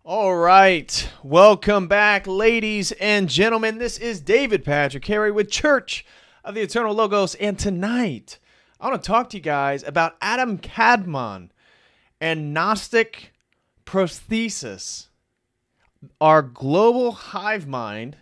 All right, welcome back, ladies and gentlemen. This is David Patrick Harry with Church of the Eternal Logos, and tonight I want to talk to you guys about Kadmon and Gnostic Prosthesis, our global hive mind,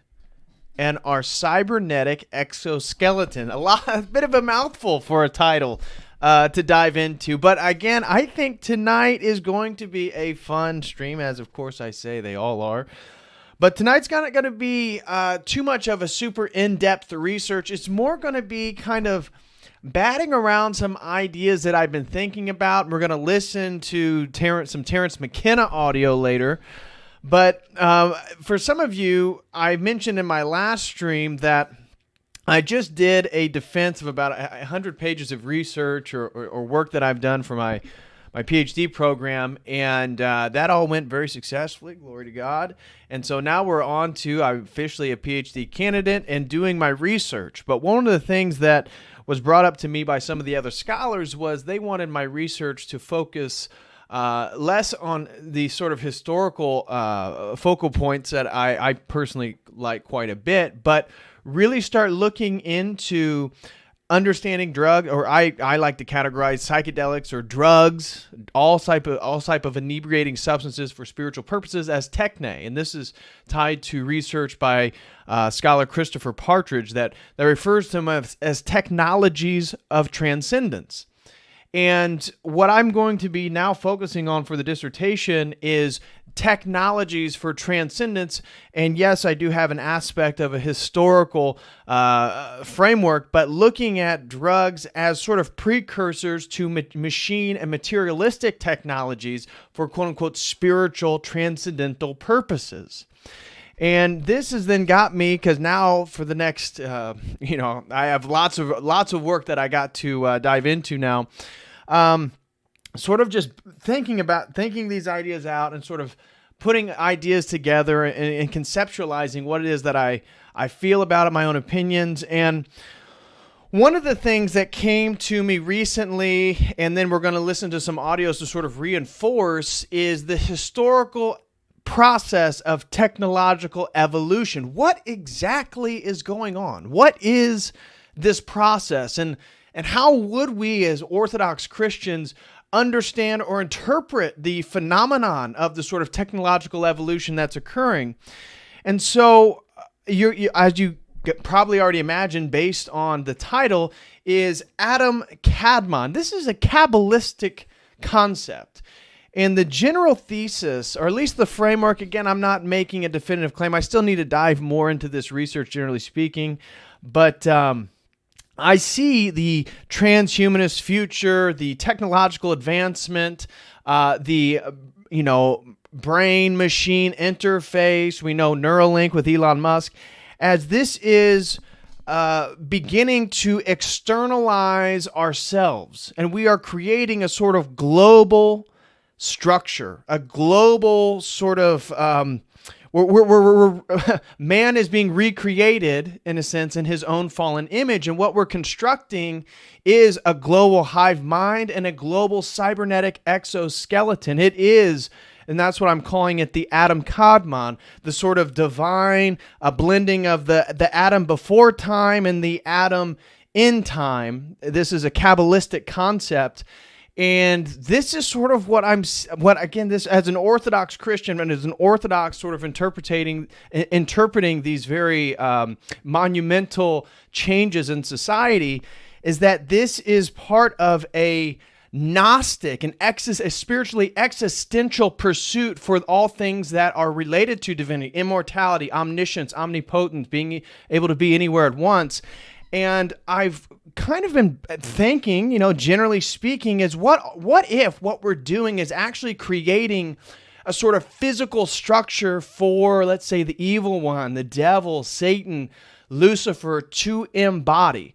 and our cybernetic exoskeleton. A bit of a mouthful for a title to dive into. But again, I think tonight is going to be a fun stream, as of course I say they all are. But tonight's not going to be too much of a super in-depth research. It's more going to be kind of batting around some ideas that I've been thinking about. We're going to listen to some Terrence McKenna audio later. But for some of you, I mentioned in my last stream that I just did a defense of about 100 pages of research or work that I've done for my PhD program, and that all went very successfully, glory to God. And so now we're on to, I'm officially a PhD candidate and doing my research. But one of the things that was brought up to me by some of the other scholars was they wanted my research to focus less on the sort of historical focal points that I personally like quite a bit, but really start looking into understanding drug, or I like to categorize psychedelics or drugs, all type of inebriating substances for spiritual purposes as techne. And this is tied to research by scholar Christopher Partridge that refers to them as technologies of transcendence. And what I'm going to be now focusing on for the dissertation is technologies for transcendence. And yes, I do have an aspect of a historical framework, but looking at drugs as sort of precursors to machine and materialistic technologies for quote-unquote spiritual transcendental purposes. And this has then got me, because now for the next, I have lots of work that I got to dive into now. Sort of just thinking these ideas out and sort of putting ideas together and conceptualizing what it is that I feel about it, my own opinions. And one of the things that came to me recently, and then we're going to listen to some audios to sort of reinforce, is the historical process of technological evolution. What exactly is going on? What is this process? And how would we as Orthodox Christians understand or interpret the phenomenon of the sort of technological evolution that's occurring? And so, as you probably already imagined based on the title, is Kadmon. This is a Kabbalistic concept. And the general thesis, or at least the framework, again, I'm not making a definitive claim. I still need to dive more into this research, generally speaking. But I see the transhumanist future, the technological advancement, the brain-machine interface. We know Neuralink with Elon Musk, as this is beginning to externalize ourselves, and we are creating a sort of global structure, a global sort of man is being recreated, in a sense, in his own fallen image. And what we're constructing is a global hive mind and a global cybernetic exoskeleton. It is, and that's what I'm calling it, the Kadmon, the sort of divine blending of the atom before time and the atom in time. This is a Kabbalistic concept. And this is sort of this as an Orthodox Christian and as an Orthodox sort of interpreting these very monumental changes in society, is that this is part of a Gnostic, a spiritually existential pursuit for all things that are related to divinity, immortality, omniscience, omnipotence, being able to be anywhere at once. And I've kind of been thinking, generally speaking, is what if what we're doing is actually creating a sort of physical structure for, let's say, the evil one, the devil, Satan, Lucifer, to embody.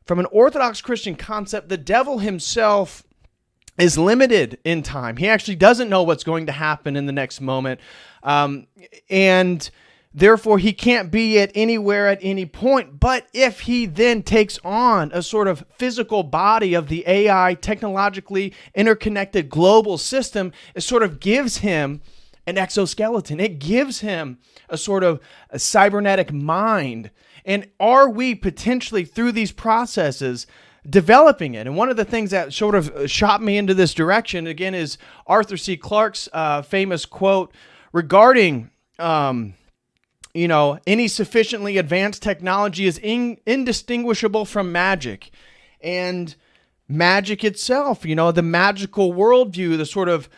From an Orthodox Christian concept, the devil himself is limited in time. He actually doesn't know what's going to happen in the next moment. And therefore, he can't be at anywhere at any point. But if he then takes on a sort of physical body of the AI, technologically interconnected global system, it sort of gives him an exoskeleton. It gives him a sort of a cybernetic mind. And are we potentially, through these processes, developing it? And one of the things that sort of shot me into this direction, again, is Arthur C. Clarke's famous quote regarding, any sufficiently advanced technology is indistinguishable from magic. And magic itself, the magical worldview, the sort of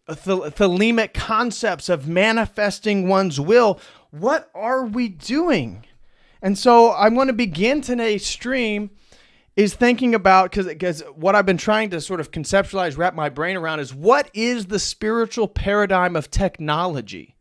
thelemic concepts of manifesting one's will. What are we doing? And so I want to begin today's stream is thinking about, because what I've been trying to sort of conceptualize, wrap my brain around is, what is the spiritual paradigm of technology?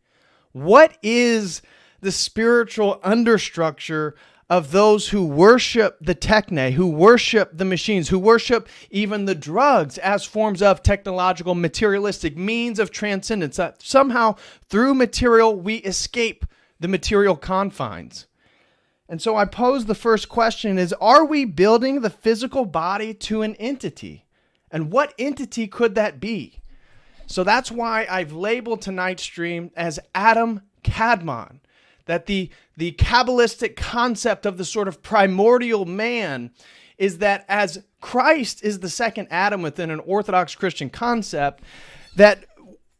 What is the spiritual understructure of those who worship the techne, who worship the machines, who worship even the drugs as forms of technological, materialistic means of transcendence, that somehow through material we escape the material confines? And so I pose the first question is, are we building the physical body to an entity? And what entity could that be? So that's why I've labeled tonight's stream as Adam Kadmon, that the Kabbalistic concept of the sort of primordial man is that as Christ is the second Adam within an Orthodox Christian concept, that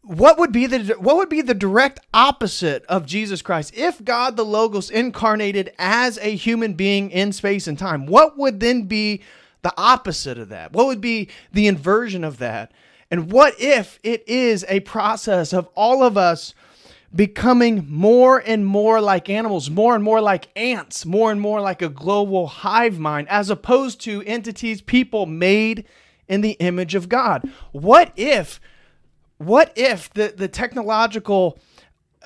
what would be the direct opposite of Jesus Christ? If God the Logos incarnated as a human being in space and time, what would then be the opposite of that? What would be the inversion of that? And what if it is a process of all of us becoming more and more like animals, more and more like ants, more and more like a global hive mind, as opposed to entities, people made in the image of God? What if the technological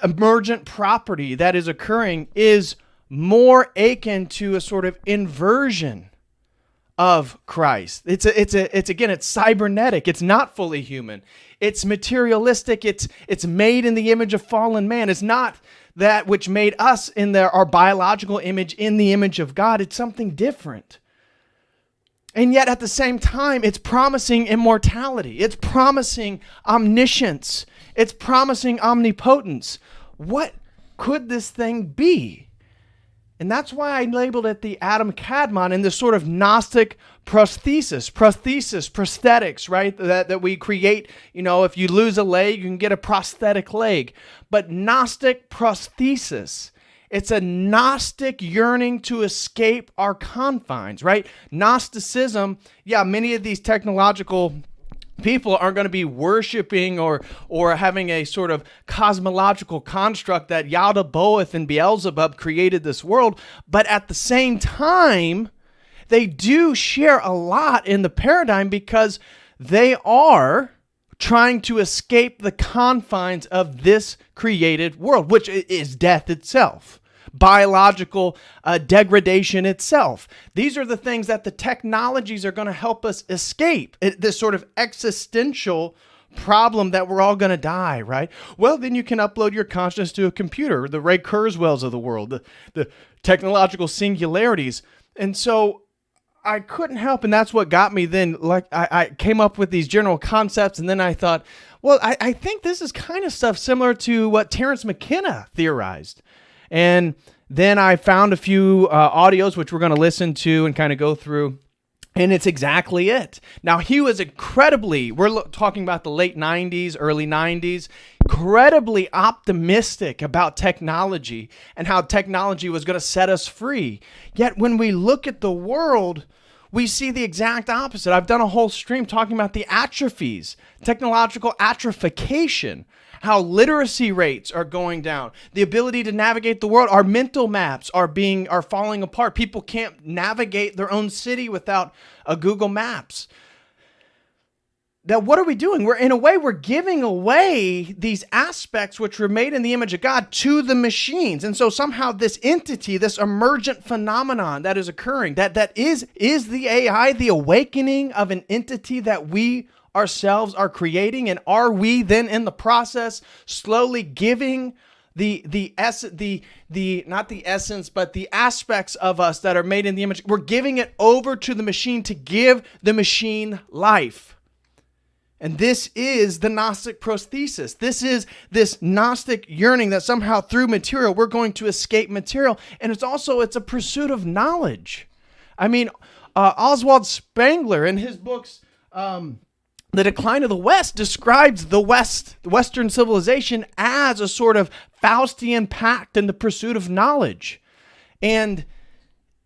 emergent property that is occurring is more akin to a sort of inversion of Christ? It's cybernetic. It's not fully human. It's materialistic. It's made in the image of fallen man. It's not that which made us in our biological image in the image of God. It's something different. And yet at the same time, it's promising immortality. It's promising omniscience. It's promising omnipotence. What could this thing be? And that's why I labeled it the Adam Kadmon in this sort of Gnostic prosthesis, prosthetics, right? That we create, if you lose a leg, you can get a prosthetic leg. But Gnostic prosthesis, it's a Gnostic yearning to escape our confines, right? Gnosticism, many of these technological people aren't going to be worshiping or having a sort of cosmological construct that Yaldabaoth and Beelzebub created this world. But at the same time, they do share a lot in the paradigm because they are trying to escape the confines of this created world, which is death itself, biological degradation itself. These are the things that the technologies are going to help us escape, this sort of existential problem that we're all going to die, right? Well, then you can upload your consciousness to a computer, the Ray Kurzweils of the world, the technological singularities. And so I couldn't help, and that's what got me then. Like I came up with these general concepts, and then I thought, well, I think this is kind of stuff similar to what Terence McKenna theorized. And then I found a few audios, which we're going to listen to and kind of go through. And it's exactly it. Now, he was we're talking about the late 90s, early 90s, incredibly optimistic about technology and how technology was going to set us free. Yet when we look at the world, we see the exact opposite. I've done a whole stream talking about the atrophies, technological atrophication, how literacy rates are going down, the ability to navigate the world. Our mental maps are falling apart. People can't navigate their own city without a Google Maps. Now, what are we doing? We're giving away these aspects which were made in the image of God to the machines. And so somehow this entity, this emergent phenomenon that is occurring, that is the AI, the awakening of an entity that we ourselves are creating, and are we then in the process slowly giving the not the essence, but the aspects of us that are made in the image, we're giving it over to the machine to give the machine life. And this is the Gnostic Prosthesis. This is this Gnostic yearning that somehow through material, we're going to escape material. And it's a pursuit of knowledge. I mean, Oswald Spengler in his books, The Decline of the West, describes the Western civilization as a sort of Faustian pact in the pursuit of knowledge. And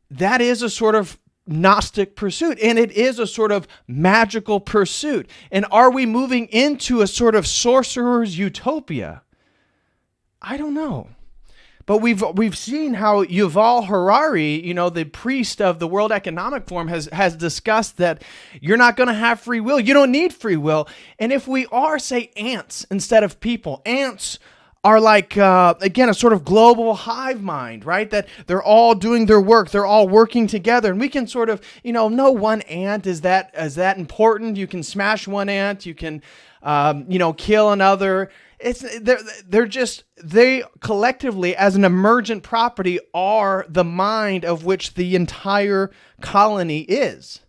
that is a sort of Gnostic pursuit, and it is a sort of magical pursuit. And are we moving into a sort of sorcerer's utopia? I don't know. But we've seen how Yuval Harari, the priest of the World Economic Forum, has discussed that you're not going to have free will. You don't need free will. And if we are, say, ants instead of people, ants are like, again, a sort of global hive mind, right? That they're all doing their work. They're all working together. And we can sort of, no one ant is that important. You can smash one ant. You can, kill another. They collectively as an emergent property are the mind of which the entire colony is.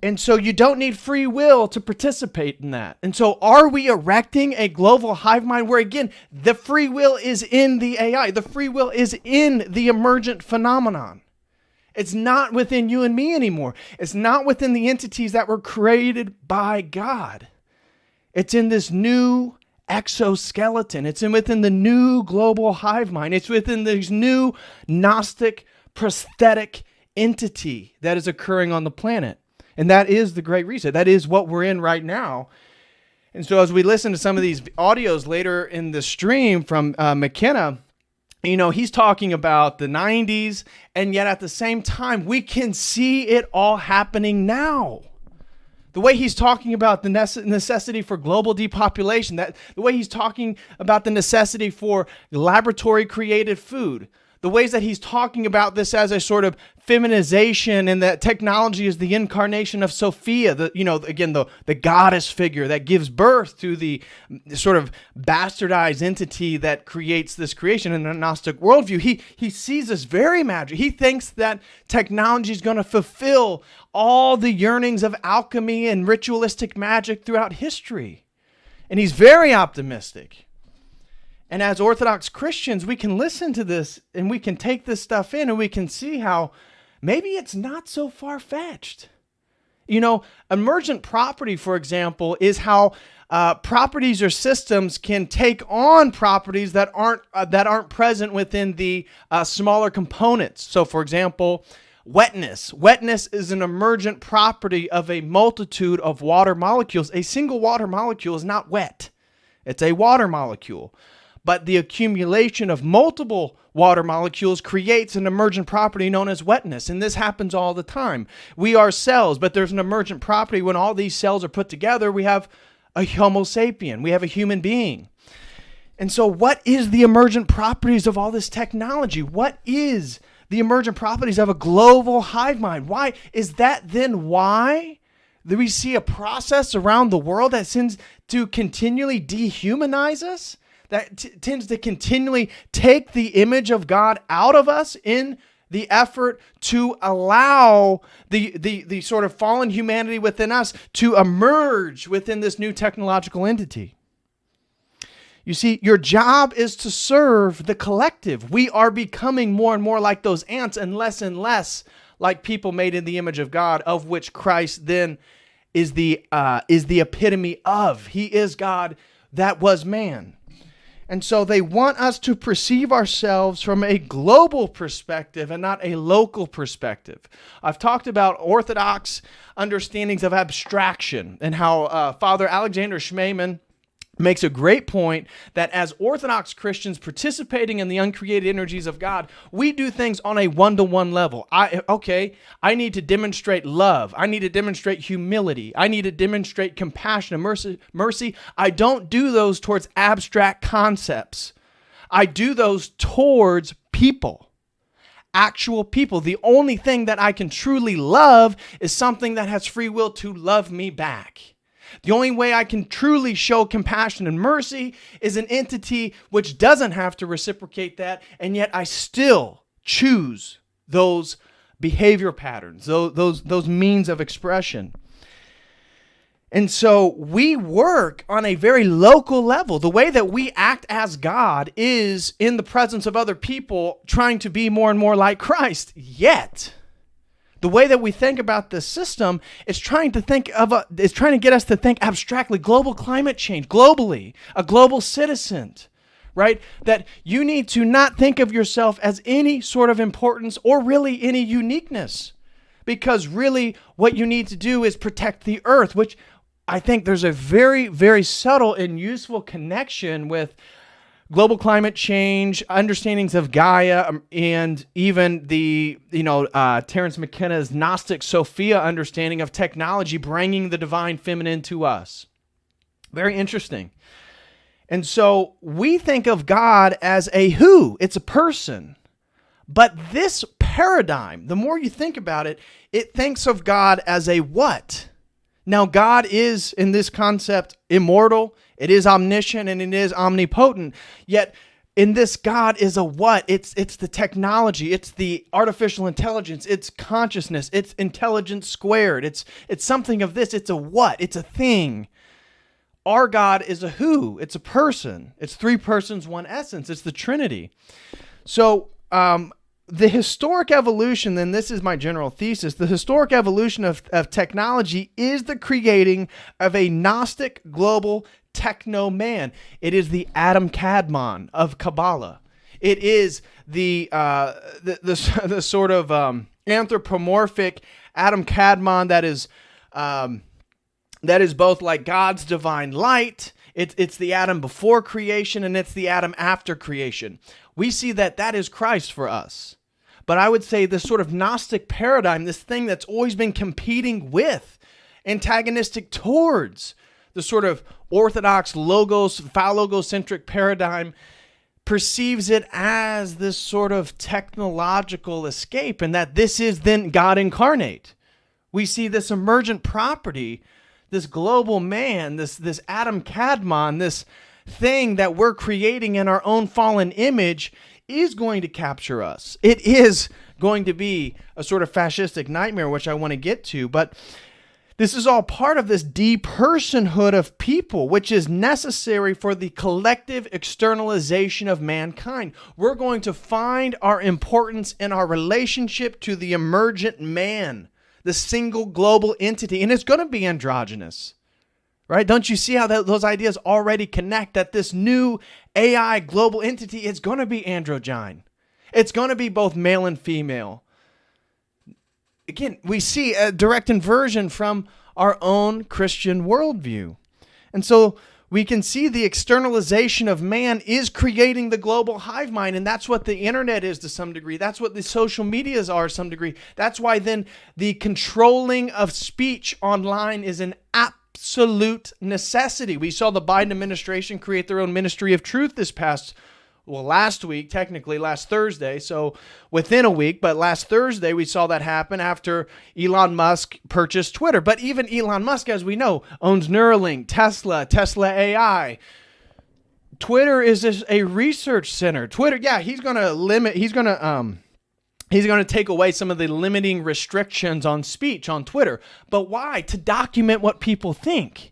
And so you don't need free will to participate in that. And so are we erecting a global hive mind where, again, the free will is in the AI? The free will is in the emergent phenomenon. It's not within you and me anymore. It's not within the entities that were created by God. It's in this new exoskeleton. It's within the new global hive mind. It's within this new Gnostic prosthetic entity that is occurring on the planet. And that is the Great Reset. That is what we're in right now. And so as we listen to some of these audios later in the stream from McKenna, he's talking about the 90s, and yet at the same time, we can see it all happening now. The way he's talking about the necessity for global depopulation, the way he's talking about the necessity for laboratory-created food, the ways that he's talking about this as a sort of feminization, and that technology is the incarnation of Sophia, the goddess figure that gives birth to the sort of bastardized entity that creates this creation in a Gnostic worldview. He sees this very magic. He thinks that technology is going to fulfill all the yearnings of alchemy and ritualistic magic throughout history. And he's very optimistic. And as Orthodox Christians, we can listen to this and we can take this stuff in and we can see how maybe it's not so far-fetched. Emergent property, for example, is how properties or systems can take on properties that aren't present within the smaller components. So, for example, wetness. Wetness is an emergent property of a multitude of water molecules. A single water molecule is not wet. It's a water molecule. But the accumulation of multiple water molecules creates an emergent property known as wetness. And this happens all the time. We are cells, but there's an emergent property. When all these cells are put together, we have a Homo sapien. We have a human being. And so what is the emergent properties of all this technology? What is the emergent properties of a global hive mind? Why is that then why do we see a process around the world that tends to continually dehumanize us? That tends to continually take the image of God out of us in the effort to allow the sort of fallen humanity within us to emerge within this new technological entity. You see, your job is to serve the collective. We are becoming more and more like those ants and less like people made in the image of God, of which Christ then is the epitome of. He is God that was man. And so they want us to perceive ourselves from a global perspective and not a local perspective. I've talked about Orthodox understandings of abstraction and how Father Alexander Schmemann makes a great point that as Orthodox Christians participating in the uncreated energies of God, we do things on a one-to-one level. I need to demonstrate love. I need to demonstrate humility. I need to demonstrate compassion and mercy. I don't do those towards abstract concepts. I do those towards people. Actual people. The only thing that I can truly love is something that has free will to love me back. The only way I can truly show compassion and mercy is an entity which doesn't have to reciprocate that, and yet I still choose those behavior patterns, those means of expression. And so we work on a very local level. The way that we act as God is in the presence of other people, trying to be more and more like Christ. Yet, the way that we think about this system is trying to get us to think abstractly. Global climate change, globally, a global citizen, right? That you need to not think of yourself as any sort of importance or really any uniqueness, because really what you need to do is protect the earth, which I think there's a very, very subtle and useful connection with global climate change, understandings of Gaia, and even the, Terence McKenna's Gnostic Sophia understanding of technology bringing the divine feminine to us. Very interesting. And so we think of God as a who, it's a person. But this paradigm, the more you think about it, it thinks of God as a what? Now, God is, in this concept, immortal, it is omniscient, and it is omnipotent. Yet, in this, God is a what? It's the technology, it's the artificial intelligence, it's consciousness, it's intelligence squared, it's something of this, it's a what? It's a thing. Our God is a who, it's a person, it's three persons, one essence, it's the Trinity. So, the historic evolution, then this is my general thesis, the historic evolution of technology is the creating of a Gnostic global techno-man. It is the Adam Kadmon of Kabbalah. It is the sort of anthropomorphic Adam Kadmon that is both like God's divine light. It's the Adam before creation, and it's the Adam after creation. We see that is Christ for us. But I would say this sort of Gnostic paradigm, this thing that's always been competing with, antagonistic towards the sort of orthodox phallogocentric paradigm, perceives it as this sort of technological escape, and that this is then God incarnate. We see this emergent property, this global man, this Adam Kadmon, this thing that we're creating in our own fallen image is going to capture us. It is going to be a sort of fascistic nightmare, which I want to get to, but this is all part of this depersonhood of people, which is necessary for the collective externalization of mankind. We're going to find our importance in our relationship to the emergent man, the single global entity, and it's going to be androgynous. Right? Don't you see how those ideas already connect, that this new AI global entity is going to be androgyne? It's going to be both male and female. Again, we see a direct inversion from our own Christian worldview. And so we can see the externalization of man is creating the global hive mind, and that's what the internet is to some degree. That's what the social medias are to some degree. That's why then the controlling of speech online is an absolute necessity. We saw the Biden administration create their own ministry of truth last week, technically last Thursday, so within a week, but last Thursday we saw that happen after Elon Musk purchased Twitter. But even Elon Musk, as we know, owns Neuralink, Tesla AI. Twitter is just a research center. Twitter, yeah, he's going to take away some of the limiting restrictions on speech on Twitter. But why? To document what people think.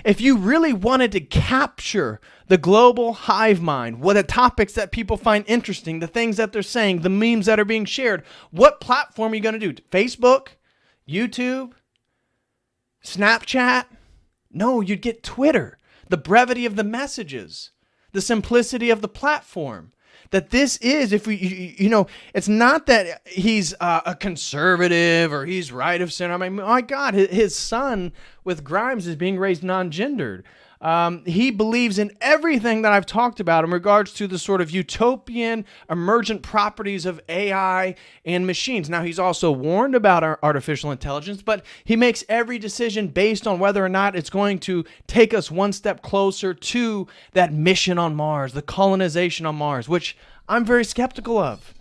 If you really wanted to capture the global hive mind, what the topics that people find interesting, the things that they're saying, the memes that are being shared, what platform are you going to do? Facebook? YouTube? Snapchat? No, you'd get Twitter. The brevity of the messages, the simplicity of the platform. That this is, if we, it's not that he's a conservative or he's right of center. I mean, my God, his son with Grimes is being raised non-gendered. He believes in everything that I've talked about in regards to the sort of utopian emergent properties of AI and machines. Now, he's also warned about our artificial intelligence, but he makes every decision based on whether or not it's going to take us one step closer to that mission on Mars, the colonization on Mars, which I'm very skeptical of.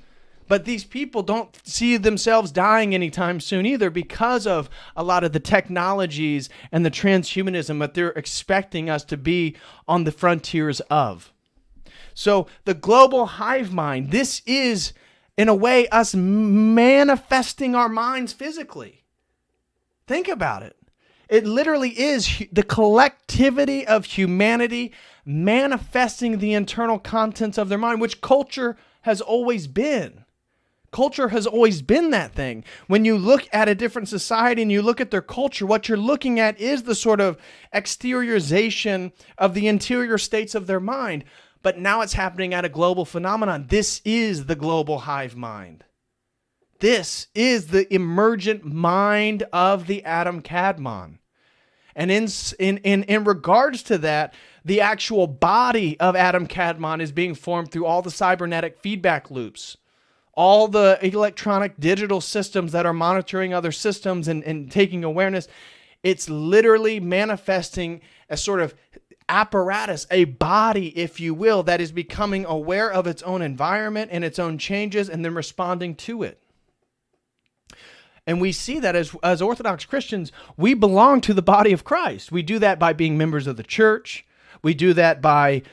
But these people don't see themselves dying anytime soon either, because of a lot of the technologies and the transhumanism that they're expecting us to be on the frontiers of. So the global hive mind, this is, in a way, us manifesting our minds physically. Think about it. It literally is the collectivity of humanity manifesting the internal contents of their mind, which culture has always been. Culture has always been that thing. When you look at a different society and you look at their culture, what you're looking at is the sort of exteriorization of the interior states of their mind. But now it's happening at a global phenomenon. This is the global hive mind. This is the emergent mind of the Adam Kadmon. And in regards to that, the actual body of Adam Kadmon is being formed through all the cybernetic feedback loops, all the electronic digital systems that are monitoring other systems and taking awareness. It's literally manifesting a sort of apparatus, a body, if you will, that is becoming aware of its own environment and its own changes and then responding to it. And we see that as Orthodox Christians, we belong to the body of Christ. We do that by being members of the church. We do that by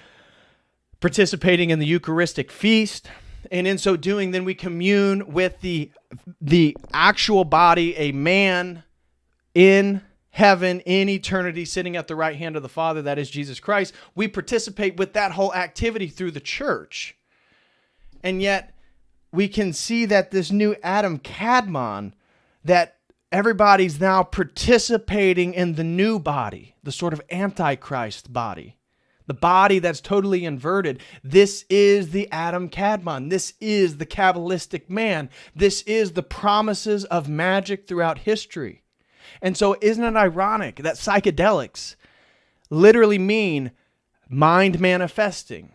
participating in the Eucharistic feast. And in so doing, then we commune with the actual body, a man in heaven, in eternity, sitting at the right hand of the Father, that is Jesus Christ. We participate with that whole activity through the church. And yet, we can see that this new Adam Kadmon, that everybody's now participating in the new body, the sort of Antichrist body, the body that's totally inverted. This is the Adam Kadmon. This is the Kabbalistic man. This is the promises of magic throughout history. And so isn't it ironic that psychedelics literally mean mind manifesting?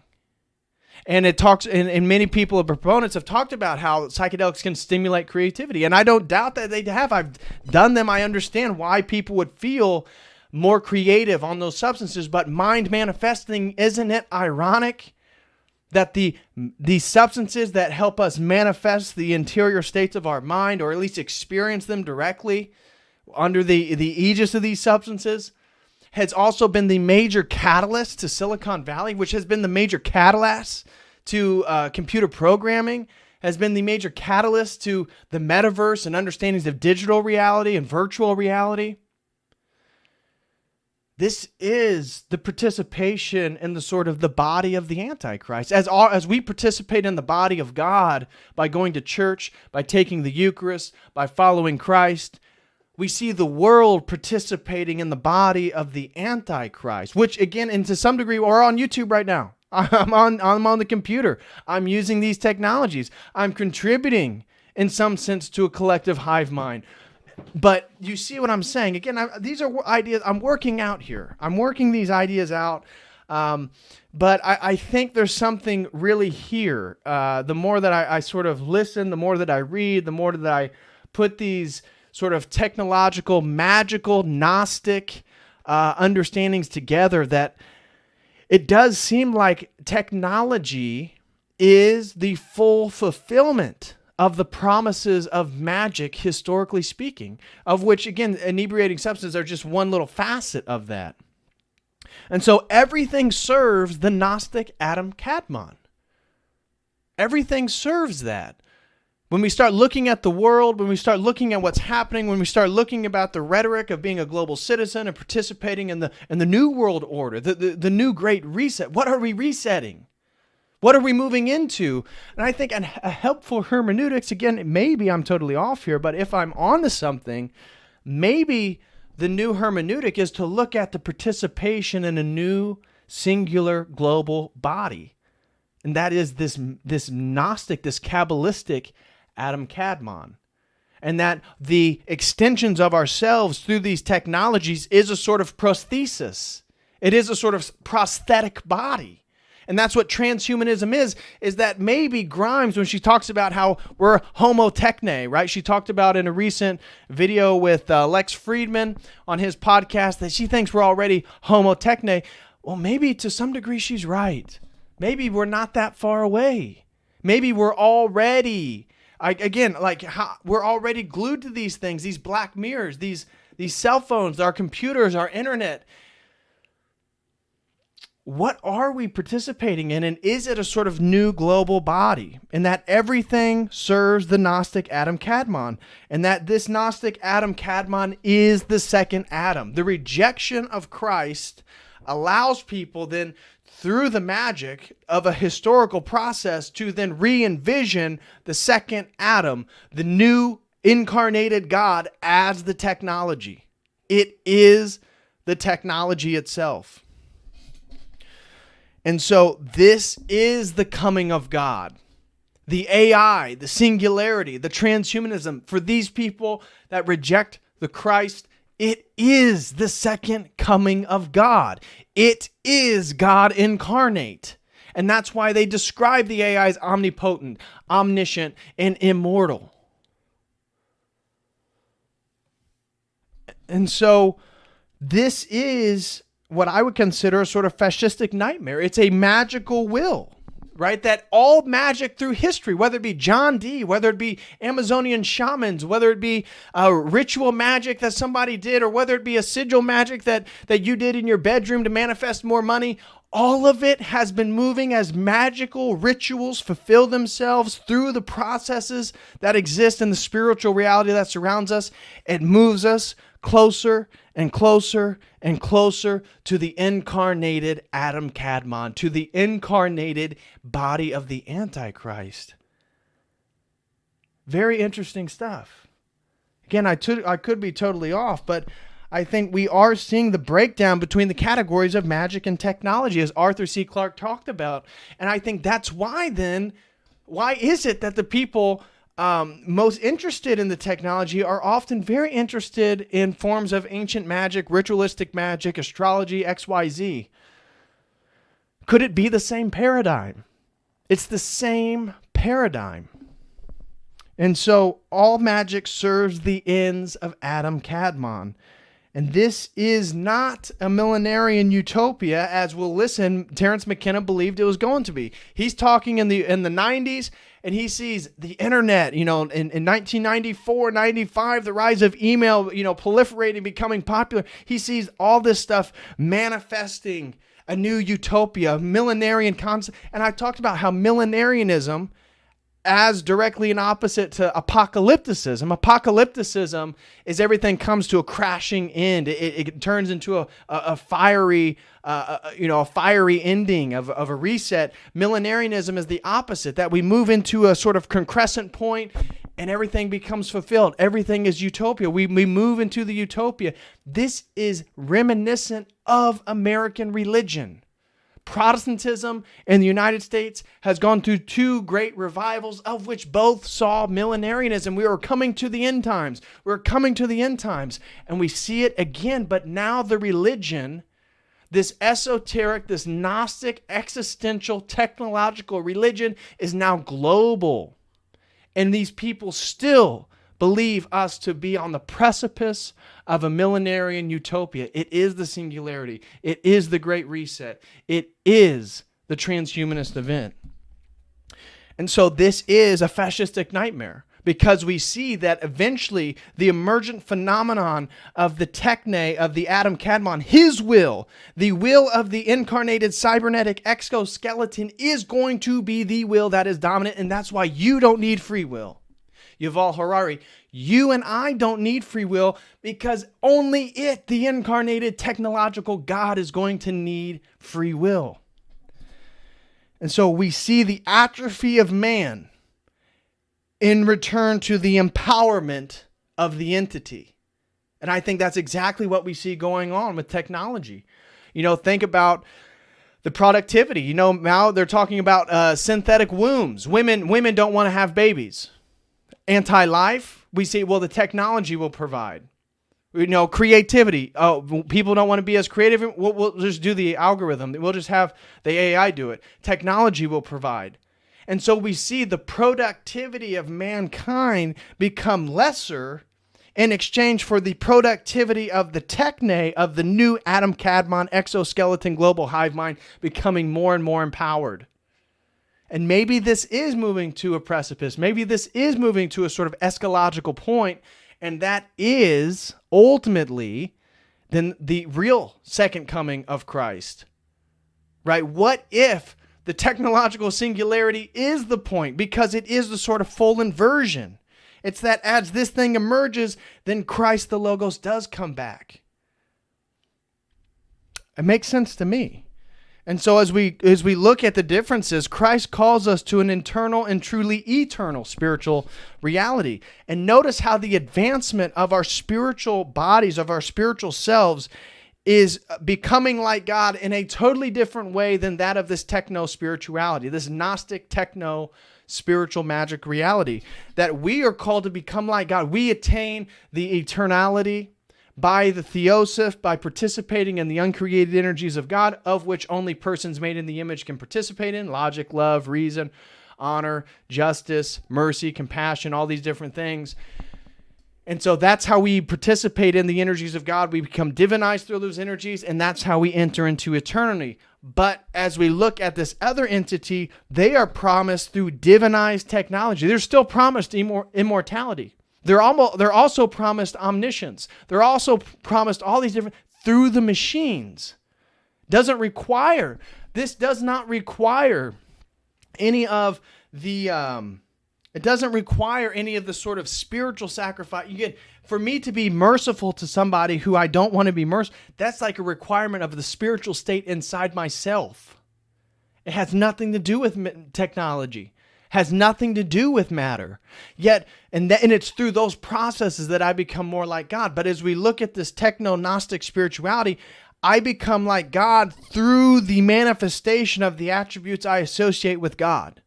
And it talks, and many people and proponents have talked about how psychedelics can stimulate creativity. And I don't doubt that they have. I've done them. I understand why people would feel more creative on those substances. But mind manifesting, isn't it ironic that the substances that help us manifest the interior states of our mind, or at least experience them directly under the aegis of these substances, has also been the major catalyst to Silicon Valley, which has been the major catalyst to computer programming, has been the major catalyst to the metaverse and understandings of digital reality and virtual reality. This is the participation in the sort of the body of the Antichrist. As we participate in the body of God by going to church, by taking the Eucharist, by following Christ, we see the world participating in the body of the Antichrist, which again, and to some degree, we're on YouTube right now. I'm on the computer. I'm using these technologies. I'm contributing in some sense to a collective hive mind. But you see what I'm saying? Again, these are ideas I'm working out here. I'm working these ideas out. But I think there's something really here. The more that I sort of listen, the more that I read, the more that I put these sort of technological, magical, Gnostic understandings together, that it does seem like technology is the full fulfillment of the promises of magic, historically speaking, of which, again, inebriating substances are just one little facet of that. And so everything serves the Gnostic Adam Kadmon. Everything serves that. When we start looking at the world, when we start looking at what's happening, when we start looking about the rhetoric of being a global citizen and participating in the new world order, the new great reset, what are we resetting? What are we moving into? And I think a helpful hermeneutics, again, maybe I'm totally off here, but if I'm onto something, maybe the new hermeneutic is to look at the participation in a new singular global body. And that is this Gnostic, this Kabbalistic Adam Kadmon. And that the extensions of ourselves through these technologies is a sort of prosthesis. It is a sort of prosthetic body. And that's what transhumanism is that maybe Grimes, when she talks about how we're homo techne, right? She talked about in a recent video with Lex Friedman on his podcast that she thinks we're already homo techne. Well, maybe to some degree she's right. Maybe we're not that far away. Maybe we're already, we're already glued to these things, these black mirrors, these cell phones, our computers, our internet. what are we participating in? And is it a sort of new global body? And that everything serves the Gnostic Adam Kadmon. And that this Gnostic Adam Kadmon is the second Adam. The rejection of Christ allows people then, through the magic of a historical process, to then re-envision the second Adam, the new incarnated God, as the technology. It is the technology itself. And so this is the coming of God. The AI, the singularity, the transhumanism. For these people that reject the Christ, it is the second coming of God. It is God incarnate. And that's why they describe the AI as omnipotent, omniscient, and immortal. And so this is what I would consider a sort of fascistic nightmare. It's a magical will, right? That all magic through history, whether it be John Dee, whether it be Amazonian shamans, whether it be ritual magic that somebody did, or whether it be a sigil magic that you did in your bedroom to manifest more money, all of it has been moving as magical rituals fulfill themselves through the processes that exist in the spiritual reality that surrounds us. It moves us closer and closer and closer to the incarnated Adam Kadmon, to the incarnated body of the Antichrist. Very interesting stuff. Again, I could be totally off, but I think we are seeing the breakdown between the categories of magic and technology, as Arthur C. Clarke talked about. And I think that's why is it that the people most interested in the technology are often very interested in forms of ancient magic, ritualistic magic, astrology, XYZ? Could it be the same paradigm? It's the same paradigm. And so all magic serves the ends of Adam Kadmon. And this is not a millenarian utopia, as we'll listen, Terence McKenna believed it was going to be. He's talking in the 90s, and he sees the internet, in 1994, 95, the rise of email, proliferating, becoming popular. He sees all this stuff manifesting a new utopia, millenarian concept. And I talked about how millenarianism, as directly an opposite to apocalypticism. Apocalypticism is everything comes to a crashing end. It turns into a fiery, a fiery ending of a reset. Millenarianism is the opposite, that we move into a sort of concrescent point and everything becomes fulfilled. Everything is utopia. We move into the utopia. This is reminiscent of American religion. Protestantism in the United States has gone through two great revivals, of which both saw millenarianism. We are coming to the end times. We're coming to the end times. And we see it again. But now the religion, this esoteric, this Gnostic, existential, technological religion is now global. And these people still believe us to be on the precipice of a millenarian utopia. It is the singularity. It is the Great Reset. It is the transhumanist event. And so this is a fascistic nightmare, because we see that eventually the emergent phenomenon of the techne, of the Adam Kadmon, his will, the will of the incarnated cybernetic exoskeleton, is going to be the will that is dominant. And that's why you don't need free will. Yuval Harari, you and I don't need free will, because only it, the incarnated technological God, is going to need free will. And so we see the atrophy of man in return to the empowerment of the entity. And I think that's exactly what we see going on with technology. Think about the productivity. Now they're talking about synthetic wombs. Women don't want to have babies. Anti-life, we say, well, the technology will provide. Creativity. Oh, people don't want to be as creative. We'll just do the algorithm. We'll just have the AI do it. Technology will provide. And so we see the productivity of mankind become lesser in exchange for the productivity of the techne, of the new Adam Kadmon exoskeleton global hive mind, becoming more and more empowered. And maybe this is moving to a precipice. Maybe this is moving to a sort of eschatological point. And that is ultimately then the real second coming of Christ. right? What if the technological singularity is the point? Because it is the sort of full inversion. It's that as this thing emerges, then Christ the Logos does come back. It makes sense to me. And so as we look at the differences, Christ calls us to an internal and truly eternal spiritual reality. And notice how the advancement of our spiritual bodies, of our spiritual selves, is becoming like God in a totally different way than that of this techno-spirituality, this Gnostic techno-spiritual magic reality, that we are called to become like God. We attain the eternality by the theosoph, by participating in the uncreated energies of God, of which only persons made in the image can participate in: logic, love, reason, honor, justice, mercy, compassion, all these different things. And so that's how we participate in the energies of God. We become divinized through those energies, and that's how we enter into eternity. But as we look at this other entity, they are promised through divinized technology. They're still promised immortality. They're also promised omniscience. They're also promised all these different through the machines. This does not require any of the it doesn't require any of the sort of spiritual sacrifice. For me to be merciful to somebody who I don't want to be merciful, that's like a requirement of the spiritual state inside myself. It has nothing to do with technology. Has nothing to do with matter. Yet, and it's through those processes that I become more like God. But as we look at this techno-Gnostic spirituality, I become like God through the manifestation of the attributes I associate with God.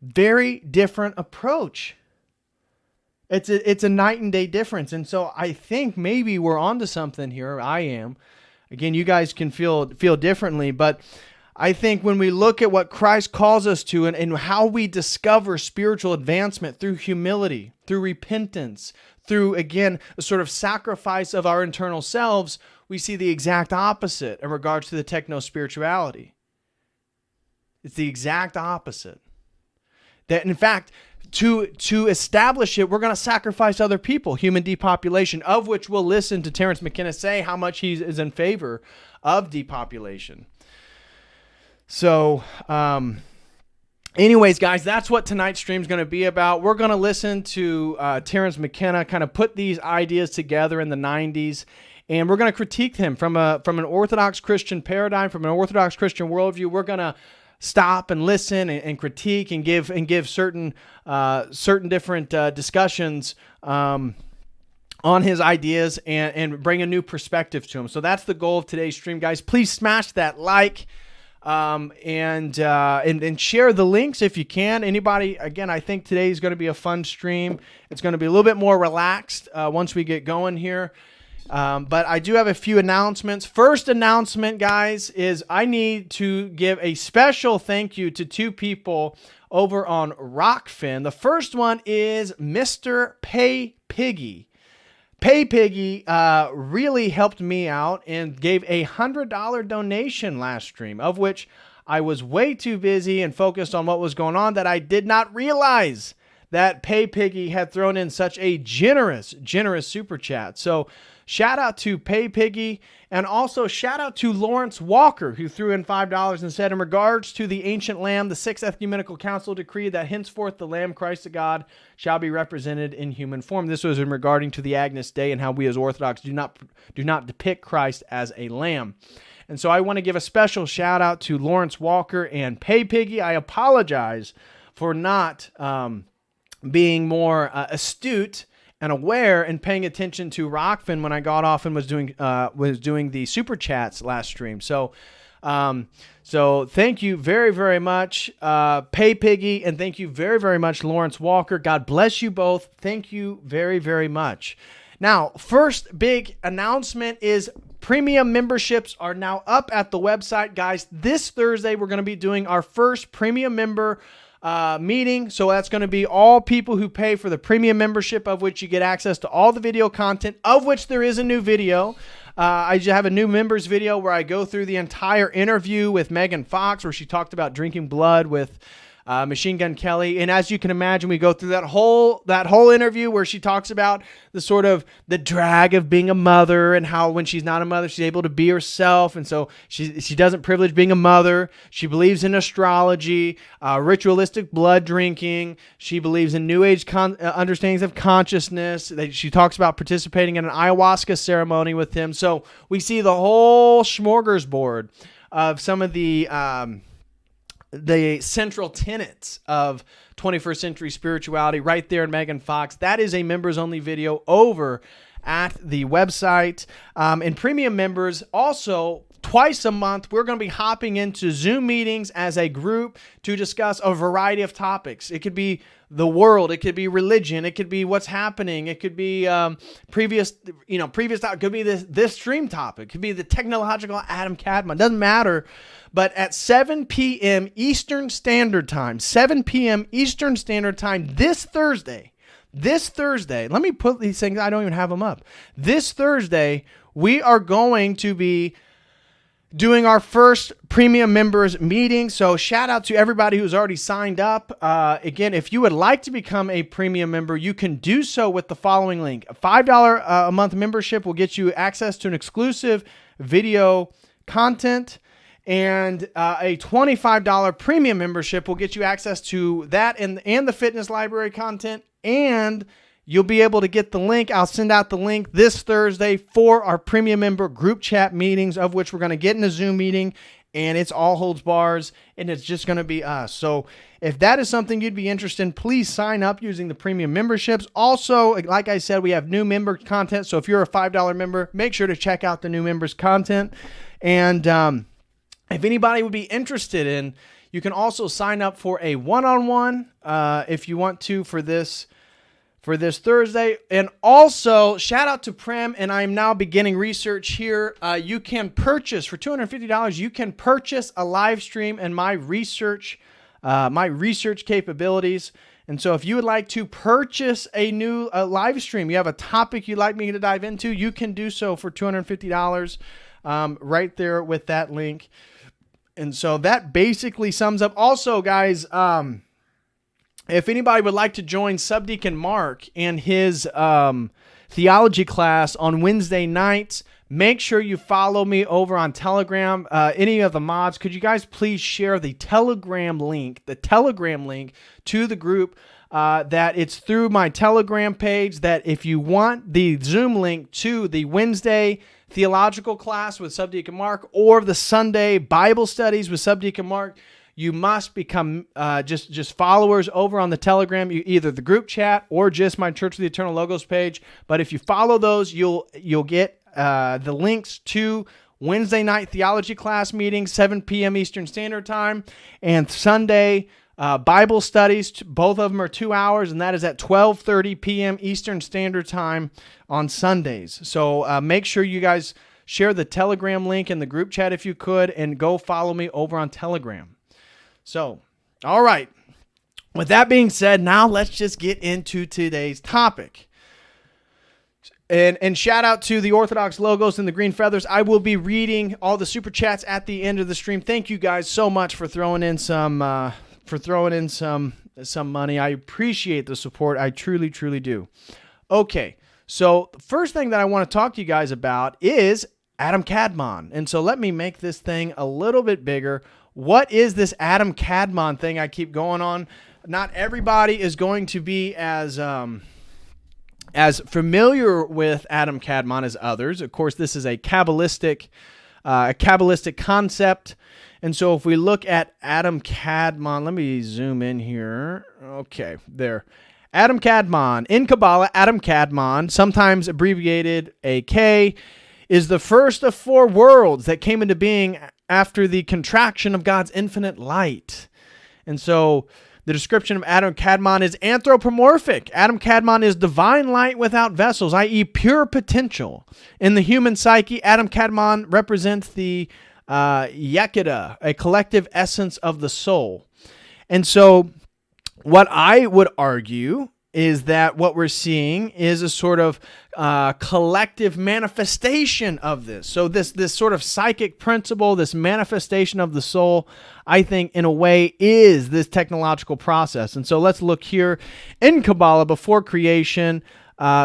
Very different approach. It's a night and day difference. And so I think maybe we're onto something here. I am. Again, you guys can feel differently, but I think when we look at what Christ calls us to and how we discover spiritual advancement through humility, through repentance, through, again, a sort of sacrifice of our internal selves, we see the exact opposite in regards to the techno-spirituality. It's the exact opposite. That, in fact, to establish it, we're going to sacrifice other people, human depopulation, of which we'll listen to Terrence McKenna say how much he is in favor of depopulation. So, anyways, guys, that's what tonight's stream is going to be about. We're going to listen to Terrence McKenna kind of put these ideas together in the 90s, and we're going to critique him from an Orthodox Christian paradigm, from an Orthodox Christian worldview. We're going to stop and listen and critique and give certain different discussions on his ideas and bring a new perspective to him. So that's the goal of today's stream, guys. Please smash that like. And share the links if you can. Anybody, again, I think today is going to be a fun stream. It's going to be a little bit more relaxed once we get going here. But I do have a few announcements. First announcement, guys, is I need to give a special thank you to two people over on Rockfin. The first one is Mr. Pay Piggy. Pay Piggy really helped me out and gave a $100 donation last stream, of which I was way too busy and focused on what was going on that I did not realize that Pay Piggy had thrown in such a generous super chat. So shout out to Pay Piggy, and also shout out to Lawrence Walker, who threw in $5 and said, in regards to the ancient Lamb, the Sixth Ecumenical Council decreed that henceforth the Lamb, Christ of God, shall be represented in human form. This was in regarding to the Agnus Dei and how we as Orthodox do not depict Christ as a lamb. And so I want to give a special shout out to Lawrence Walker and Pay Piggy. I apologize for not being more astute and aware and paying attention to Rockfin when I got off and was doing the super chats last stream. So thank you very, very much, Pay Piggy, and thank you very, very much, Lawrence Walker. God bless you both. Thank you very, very much. Now, first big announcement is premium memberships are now up at the website, guys. This Thursday, we're going to be doing our first premium member meeting. So that's going to be all people who pay for the premium membership, of which you get access to all the video content, of which there is a new video. I have a new members video where I go through the entire interview with Megan Fox, where she talked about drinking blood with Machine Gun Kelly. And as you can imagine, we go through that whole interview where she talks about the sort of the drag of being a mother and how when she's not a mother, she's able to be herself. And so she doesn't privilege being a mother. She believes in astrology, ritualistic blood drinking. She believes in New Age understandings of consciousness. She talks about participating in an ayahuasca ceremony with him. So we see the whole smorgasbord of some of the central tenets of 21st century spirituality right there in Megan Fox. That is a members only video over at the website. And premium members also, twice a month, we're going to be hopping into Zoom meetings as a group to discuss a variety of topics. It could be the world, it could be religion, it could be what's happening, it could be previous topic, it could be this stream topic, it could be the technological Adam Kadmon, doesn't matter. But at 7 p.m. Eastern Standard Time, 7 p.m. Eastern Standard Time this Thursday, let me put these things, I don't even have them up. This Thursday, we are going to be doing our first premium members meeting. So shout out to everybody who's already signed up. Again, if you would like to become a premium member, you can do so with the following link. A $5 a month membership will get you access to an exclusive video content, and a $25 premium membership will get you access to that and the fitness library content, and you'll be able to get the link. I'll send out the link this Thursday for our premium member group chat meetings, of which we're going to get in a Zoom meeting, and it's all holds bars, and it's just going to be us. So if that is something you'd be interested in, please sign up using the premium memberships. Also, like I said, we have new member content. So if you're a $5 member, make sure to check out the new members content. And if anybody would be interested in, you can also sign up for a one-on-one if you want to for this Thursday. And also, shout out to Prem, and I'm now beginning research here. You can purchase, for $250, you can purchase a live stream and my research capabilities. And so if you would like to purchase a new live stream, you have a topic you'd like me to dive into, you can do so for $250 right there with that link. And so that basically sums up. Also, guys, if anybody would like to join Subdeacon Mark and his theology class on Wednesday nights, make sure you follow me over on Telegram. Any of the mods, could you guys please share the Telegram link to the group? That it's through my Telegram page, that if you want the Zoom link to the Wednesday theological class with Subdeacon Mark or the Sunday Bible studies with Subdeacon Mark, you must become just followers over on the Telegram, either the group chat or just my Church of the Eternal Logos page. But if you follow those, you'll get the links to Wednesday night theology class meetings, 7 p.m. Eastern Standard Time, and Sunday Bible studies. Both of them are 2 hours, and that is at 12:30 p.m. Eastern Standard Time on Sundays. So make sure you guys share the Telegram link in the group chat if you could, and go follow me over on Telegram. So, all right. With that being said, now let's just get into today's topic. And shout out to the Orthodox Logos and the Green Feathers. I will be reading all the super chats at the end of the stream. Thank you guys so much for throwing in some money. I appreciate the support. I truly, truly do. Okay, so the first thing that I want to talk to you guys about is Adam Kadmon. And so let me make this thing a little bit bigger. What is this Adam Kadmon thing I keep going on? Not everybody is going to be as familiar with Adam Kadmon as others. Of course, this is a Kabbalistic concept. And so if we look at Adam Kadmon, let me zoom in here. Okay, there. Adam Kadmon. In Kabbalah, Adam Kadmon, sometimes abbreviated AK, is the first of four worlds that came into being after the contraction of God's infinite light. And so the description of Adam Kadmon is anthropomorphic. Adam Kadmon is divine light without vessels, i.e. pure potential. In the human psyche, Adam Kadmon represents the Yakida, a collective essence of the soul. And so what I would argue is that what we're seeing is a sort of collective manifestation of this. So this sort of psychic principle, this manifestation of the soul, I think in a way is this technological process. And so let's look here in Kabbalah. Before creation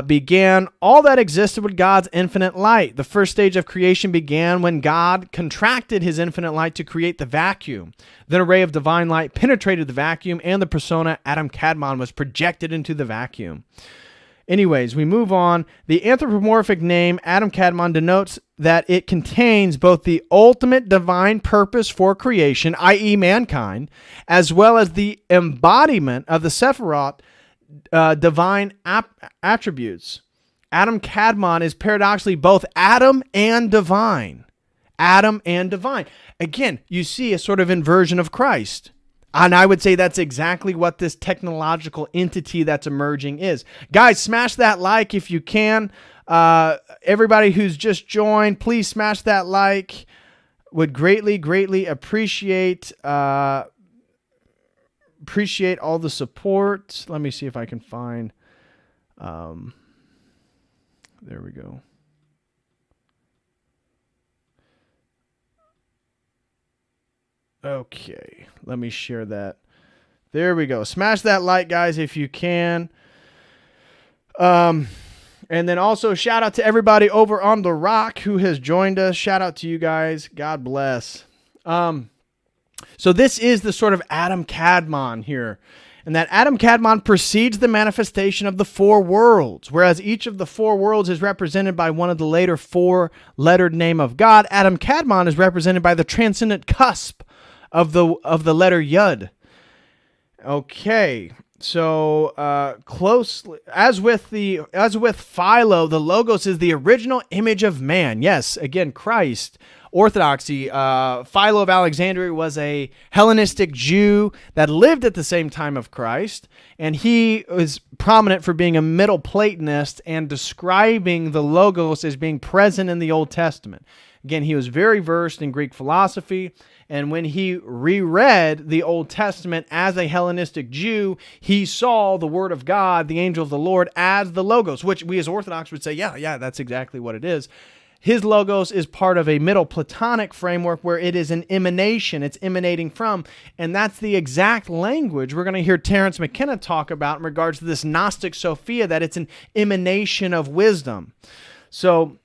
began, all that existed with God's infinite light. The first stage of creation began when God contracted his infinite light to create the vacuum. Then a ray of divine light penetrated the vacuum, and the persona Adam Kadmon was projected into the vacuum. Anyways, we move on. The anthropomorphic name Adam Kadmon denotes that it contains both the ultimate divine purpose for creation, i.e. mankind, as well as the embodiment of the Sephiroth divine attributes. Adam Kadmon is paradoxically both Adam and divine. Adam and divine. Again, you see a sort of inversion of Christ. And I would say that's exactly what this technological entity that's emerging is. Guys, smash that like if you can. Everybody who's just joined, please smash that like. Would greatly appreciate all the support. Let me see if I can find. There we go. Okay, let me share that. There we go. Smash that like, guys, if you can. And then also shout out to everybody over on The Rock who has joined us. Shout out to you guys. God bless. So this is the sort of Adam Kadmon here. And that Adam Kadmon precedes the manifestation of the four worlds, whereas each of the four worlds is represented by one of the later four-lettered name of God. Adam Kadmon is represented by the transcendent cusp of the letter Yud. Okay, so closely as with Philo, the Logos is the original image of man. Yes, again, Christ. Orthodoxy. Philo of Alexandria was a Hellenistic Jew that lived at the same time of Christ, and he was prominent for being a Middle Platonist and describing the Logos as being present in the Old Testament. Again, he was very versed in Greek philosophy, and when he reread the Old Testament as a Hellenistic Jew, he saw the Word of God, the angel of the Lord, as the Logos, which we as Orthodox would say, yeah, that's exactly what it is. His Logos is part of a Middle Platonic framework where it is an emanation, it's emanating from, and that's the exact language we're going to hear Terence McKenna talk about in regards to this Gnostic Sophia, that it's an emanation of wisdom. So,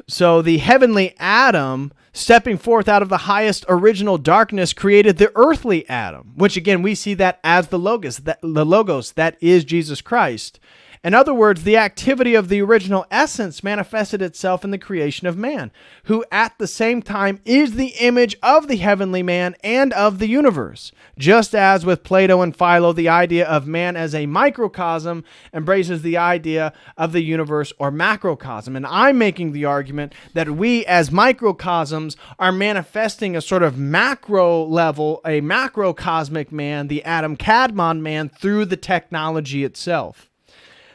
so the heavenly Adam, stepping forth out of the highest original darkness, created the earthly Adam, which again, we see that as the Logos, that is Jesus Christ. In other words, the activity of the original essence manifested itself in the creation of man, who at the same time is the image of the heavenly man and of the universe. Just as with Plato and Philo, the idea of man as a microcosm embraces the idea of the universe or macrocosm. And I'm making the argument that we as microcosms are manifesting a sort of macro level, a macrocosmic man, the Adam Kadmon man, through the technology itself.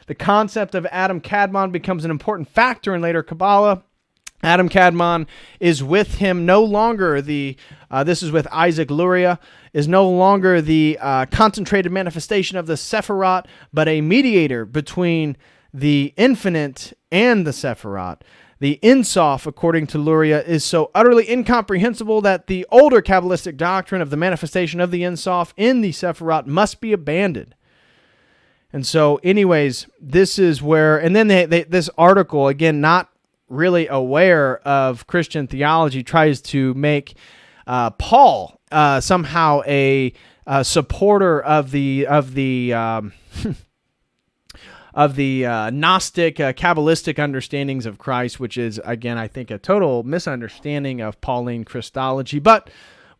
The concept of Adam Kadmon becomes an important factor in later Kabbalah. Adam Kadmon is with him no longer this is with Isaac Luria, is no longer the concentrated manifestation of the Sephiroth, but a mediator between the infinite and the Sephiroth. The Ein Sof, according to Luria, is so utterly incomprehensible that the older Kabbalistic doctrine of the manifestation of the Ein Sof in the Sephiroth must be abandoned. And so, anyways, this is where, and then this article, again, not really aware of Christian theology, tries to make Paul somehow a supporter of the Gnostic, Kabbalistic understandings of Christ, which is, again, I think a total misunderstanding of Pauline Christology, but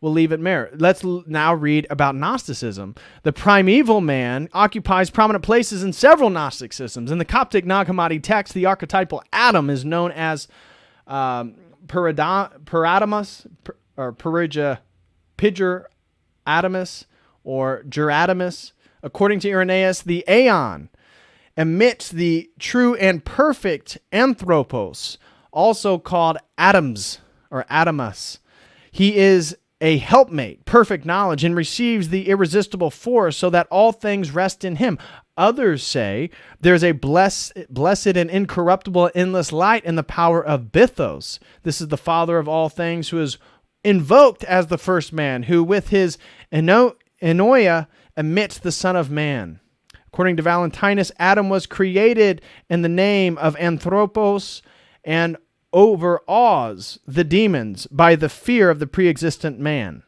we'll leave it there. Let's now read about Gnosticism. The primeval man occupies prominent places in several Gnostic systems. In the Coptic Nag Hammadi text, the archetypal Adam is known as Paradamus, or Pidger Adamus, or Geradamus. According to Irenaeus, the Aeon emits the true and perfect Anthropos, also called Adams or Adamus. He is a helpmate, perfect knowledge, and receives the irresistible force so that all things rest in him. Others say there's a blessed and incorruptible endless light in the power of Bythos. This is the father of all things, who is invoked as the first man, who with his Enoia emits the Son of Man. According to Valentinus, Adam was created in the name of Anthropos and overawes the demons by the fear of the pre-existent man.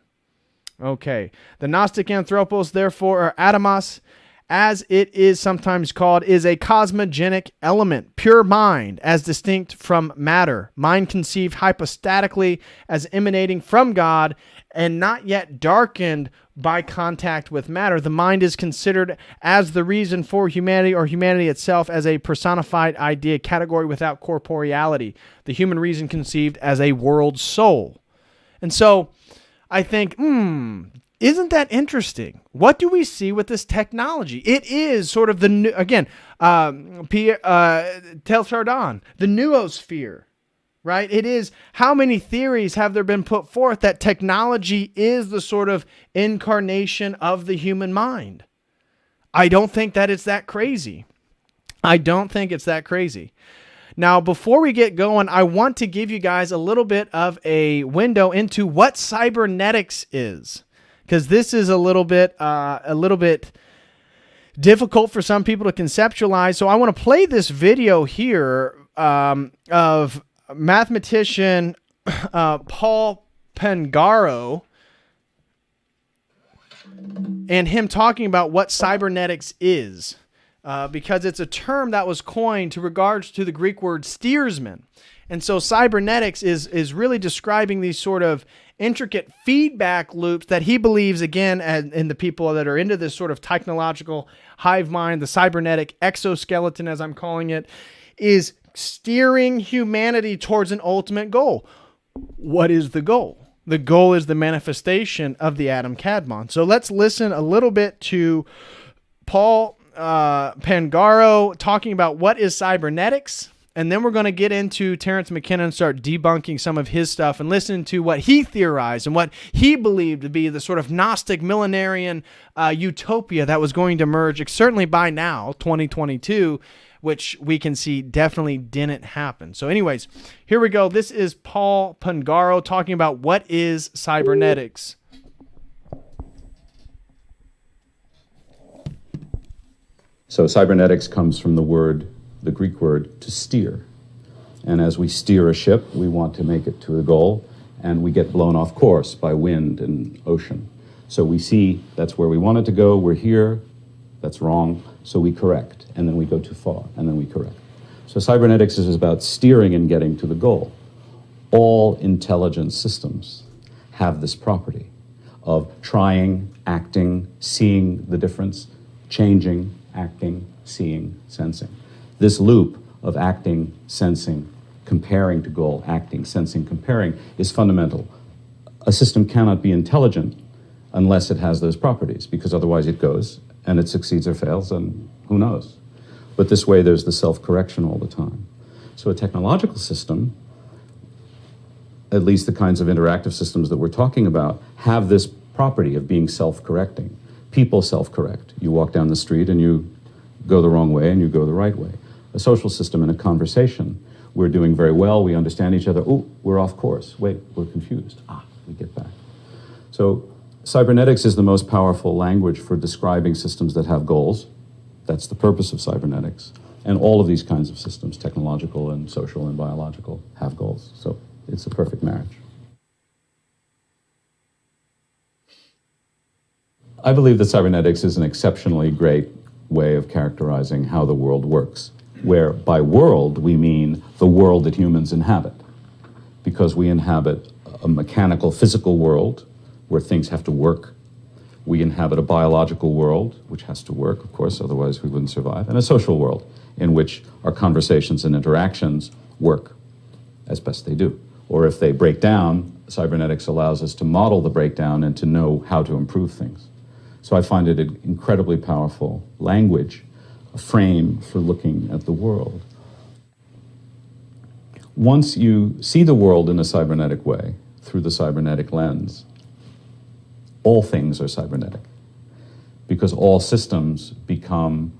Okay. The Gnostic Anthropos, therefore, or Atomas, as it is sometimes called, is a cosmogenic element, pure mind, as distinct from matter, mind conceived hypostatically as emanating from God and not yet darkened by contact with matter. The mind is considered as the reason for humanity, or humanity itself as a personified idea, category without corporeality. The human reason conceived as a world soul. And so I think, isn't that interesting? What do we see with this technology? It is sort of the new, again, Tel Chardin, the noosphere, right? It is, how many theories have there been put forth that technology is the sort of incarnation of the human mind? I don't think that it's that crazy. I don't think it's that crazy. Now, before we get going, I want to give you guys a little bit of a window into what cybernetics is, because this is a little bit difficult for some people to conceptualize. So I want to play this video here of mathematician Paul Pangaro and him talking about what cybernetics is, because it's a term that was coined to regards to the Greek word steersman. And so cybernetics is really describing these sort of intricate feedback loops that he believes, again, in the people that are into this sort of technological hive mind, the cybernetic exoskeleton, as I'm calling it, is steering humanity towards an ultimate goal. What is the goal? The goal is the manifestation of the atom Kadmon. So let's listen a little bit to Paul Pangaro talking about what is cybernetics. And then we're going to get into Terence McKenna and start debunking some of his stuff and listen to what he theorized and what he believed to be the sort of Gnostic millenarian utopia that was going to emerge, certainly by now, 2022, which we can see definitely didn't happen. So anyways, here we go. This is Paul Pangaro talking about what is cybernetics. So cybernetics comes from the Greek word to steer. And as we steer a ship, we want to make it to a goal, and we get blown off course by wind and ocean. So we see that's where we want it to go, we're here, that's wrong, so we correct, and then we go too far, and then we correct. So cybernetics is about steering and getting to the goal. All intelligent systems have this property of trying, acting, seeing the difference, changing, acting, seeing, sensing. This loop of acting, sensing, comparing to goal, acting, sensing, comparing is fundamental. A system cannot be intelligent unless it has those properties, because otherwise it goes and it succeeds or fails, and who knows. But this way there's the self-correction all the time. So a technological system, at least the kinds of interactive systems that we're talking about, have this property of being self-correcting. People self-correct. You walk down the street and you go the wrong way and you go the right way. A social system in a conversation, we're doing very well, we understand each other, oh, we're off course, wait, we're confused, we get back. So cybernetics is the most powerful language for describing systems that have goals. That's the purpose of cybernetics. And all of these kinds of systems, technological and social and biological, have goals. So it's a perfect marriage. I believe that cybernetics is an exceptionally great way of characterizing how the world works, where by world we mean the world that humans inhabit, because we inhabit a mechanical, physical world where things have to work. We inhabit a biological world, which has to work, of course, otherwise we wouldn't survive, and a social world in which our conversations and interactions work as best they do. Or if they break down, cybernetics allows us to model the breakdown and to know how to improve things. So I find it an incredibly powerful language, a frame for looking at the world. Once you see the world in a cybernetic way, through the cybernetic lens, all things are cybernetic, because all systems become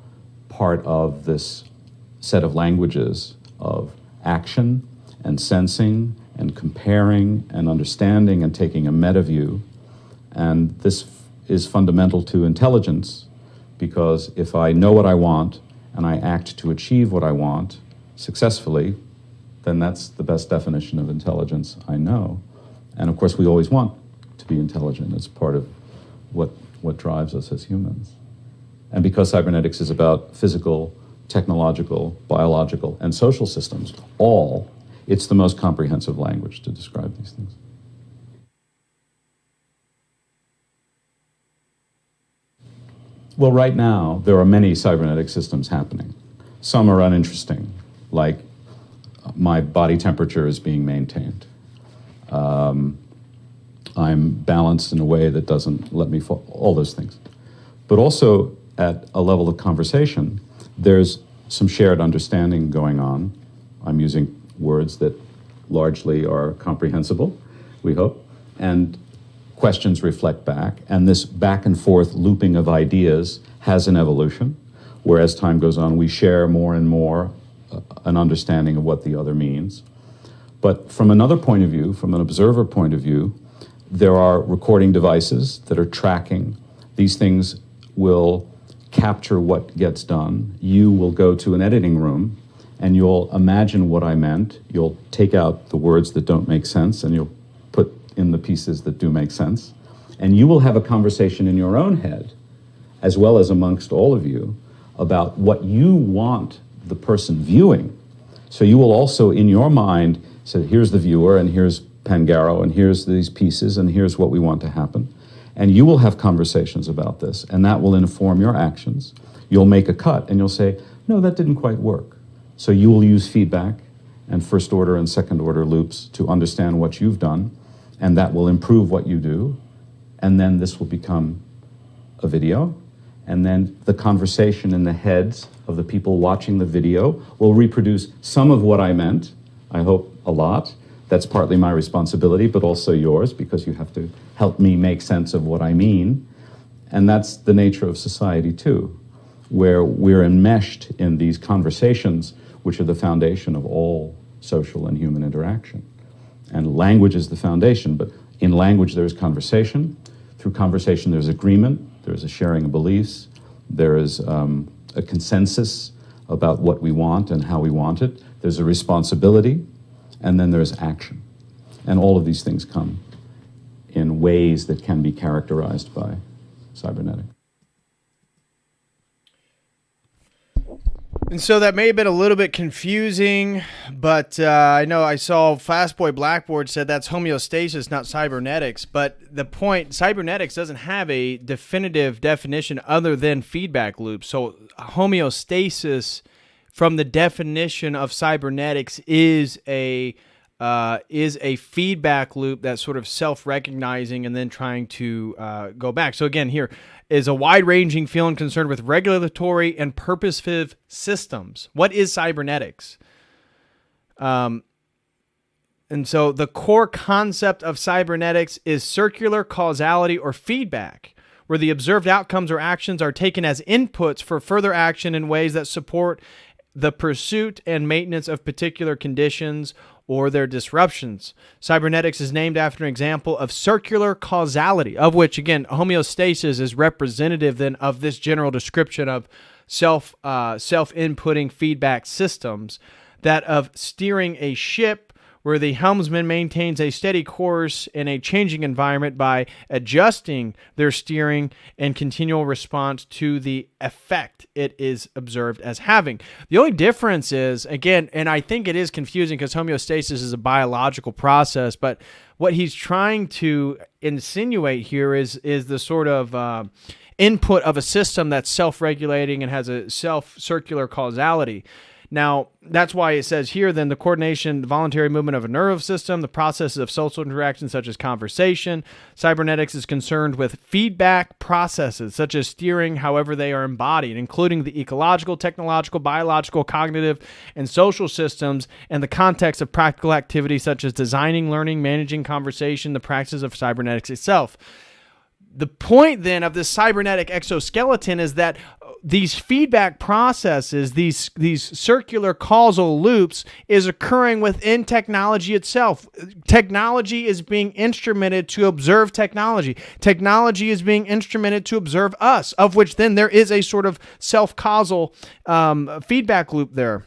part of this set of languages of action and sensing and comparing and understanding and taking a meta view. And this is fundamental to intelligence, because if I know what I want and I act to achieve what I want successfully, then that's the best definition of intelligence I know. And of course, we always want to be intelligent. It's part of what drives us as humans. And because cybernetics is about physical, technological, biological, and social systems, it's the most comprehensive language to describe these things. Well, right now, there are many cybernetic systems happening. Some are uninteresting, like my body temperature is being maintained. I'm balanced in a way that doesn't let me fall, all those things. But also, at a level of conversation, there's some shared understanding going on. I'm using words that largely are comprehensible, we hope, and questions reflect back, and this back and forth looping of ideas has an evolution, where as time goes on, we share more and more an understanding of what the other means. But from another point of view, from an observer point of view, there are recording devices that are tracking. These things will capture what gets done. You will go to an editing room and you'll imagine what I meant. You'll take out the words that don't make sense and you'll put in the pieces that do make sense. And you will have a conversation in your own head, as well as amongst all of you, about what you want the person viewing. So you will also, in your mind, say, here's the viewer, and here's Pangaro, and here's these pieces, and here's what we want to happen. And you will have conversations about this, and that will inform your actions. You'll make a cut, and you'll say, no, that didn't quite work. So you will use feedback and first order and second order loops to understand what you've done, and that will improve what you do. And then this will become a video, and then the conversation in the heads of the people watching the video will reproduce some of what I meant, I hope a lot. That's partly my responsibility, but also yours, because you have to help me make sense of what I mean. And that's the nature of society too, where we're enmeshed in these conversations, which are the foundation of all social and human interaction. And language is the foundation, but in language there's conversation. Through conversation there's agreement, there's a sharing of beliefs, there is a consensus about what we want and how we want it. There's a responsibility, and then there's action. And all of these things come in ways that can be characterized by cybernetics. And so that may have been a little bit confusing, but I know I saw Fastboy Blackboard said that's homeostasis, not cybernetics. But the point, cybernetics doesn't have a definitive definition other than feedback loops. So homeostasis, from the definition of cybernetics, is a feedback loop that's sort of self-recognizing and then trying to go back. So again, here is a wide-ranging field concerned with regulatory and purposive systems. What is cybernetics? And so the core concept of cybernetics is circular causality or feedback, where the observed outcomes or actions are taken as inputs for further action in ways that support the pursuit and maintenance of particular conditions or their disruptions. Cybernetics is named after an example of circular causality, of which, again, homeostasis is representative then of this general description of self-inputting feedback systems, that of steering a ship where the helmsman maintains a steady course in a changing environment by adjusting their steering and continual response to the effect it is observed as having. The only difference is, again, and I think it is confusing because homeostasis is a biological process, but what he's trying to insinuate here is the sort of input of a system that's self-regulating and has a self-circular causality. Now, that's why it says here, then, the coordination, the voluntary movement of a nervous system, the processes of social interaction such as conversation. Cybernetics is concerned with feedback processes such as steering, however they are embodied, including the ecological, technological, biological, cognitive, and social systems, and the context of practical activities such as designing, learning, managing conversation, the practice of cybernetics itself. The point then of this cybernetic exoskeleton is that these feedback processes, these circular causal loops, is occurring within technology itself. Technology is being instrumented to observe technology. Technology is being instrumented to observe us, of which then there is a sort of self-causal feedback loop there.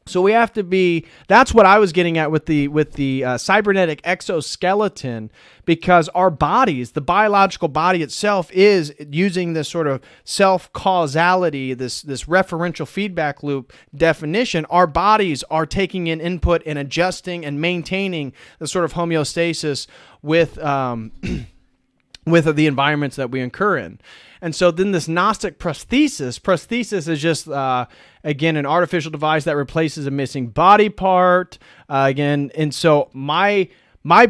So we have to be, that's what I was getting at with the cybernetic exoskeleton, because our bodies, the biological body itself, is using this sort of self-causality, this referential feedback loop definition. Our bodies are taking in input and adjusting and maintaining the sort of homeostasis with the environments that we incur in. And so then this Gnostic prosthesis is just, again, an artificial device that replaces a missing body part. And so my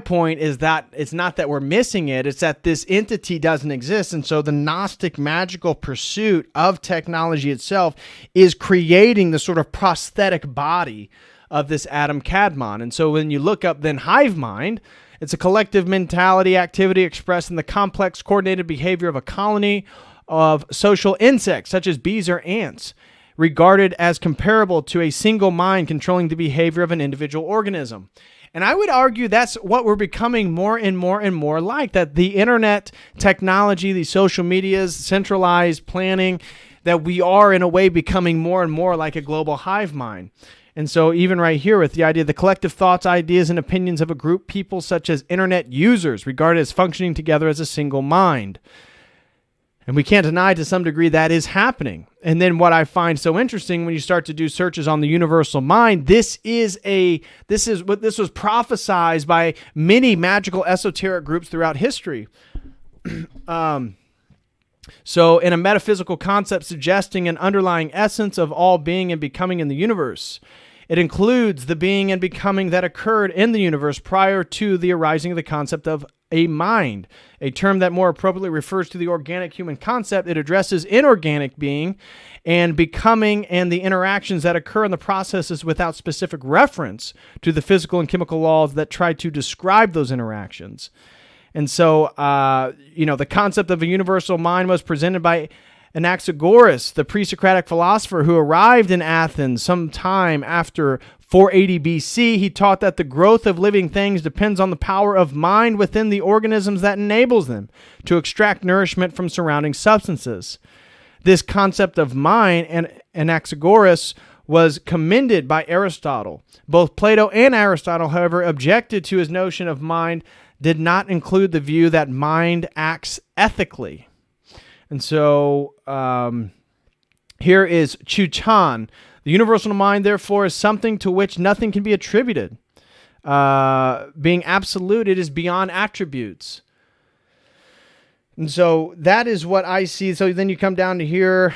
point is that it's not that we're missing it, it's that this entity doesn't exist. And so the Gnostic magical pursuit of technology itself is creating the sort of prosthetic body of this Adam Kadmon. And so when you look up then hive mind, it's a collective mentality activity expressed in the complex coordinated behavior of a colony of social insects, such as bees or ants, regarded as comparable to a single mind controlling the behavior of an individual organism. And I would argue that's what we're becoming more and more and more like, that the internet technology, the social medias, centralized planning, that we are in a way becoming more and more like a global hive mind. And so even right here with the idea of the collective thoughts, ideas, and opinions of a group, people such as internet users regarded as functioning together as a single mind. And we can't deny to some degree that is happening. And then what I find so interesting when you start to do searches on the universal mind, this was prophesized by many magical esoteric groups throughout history. So in a metaphysical concept suggesting an underlying essence of all being and becoming in the universe, it includes the being and becoming that occurred in the universe prior to the arising of the concept of a mind, a term that more appropriately refers to the organic human concept. It addresses inorganic being and becoming and the interactions that occur in the processes without specific reference to the physical and chemical laws that try to describe those interactions. And so, the concept of a universal mind was presented by Anaxagoras, the pre-Socratic philosopher who arrived in Athens sometime after 480 BC. He taught that the growth of living things depends on the power of mind within the organisms that enables them to extract nourishment from surrounding substances. This concept of mind and Anaxagoras was commended by Aristotle. Both Plato and Aristotle, however, objected to his notion of mind, did not include the view that mind acts ethically. And so here is Chuchan. The universal mind, therefore, is something to which nothing can be attributed. Being absolute, it is beyond attributes. And so that is what I see. So then you come down to here.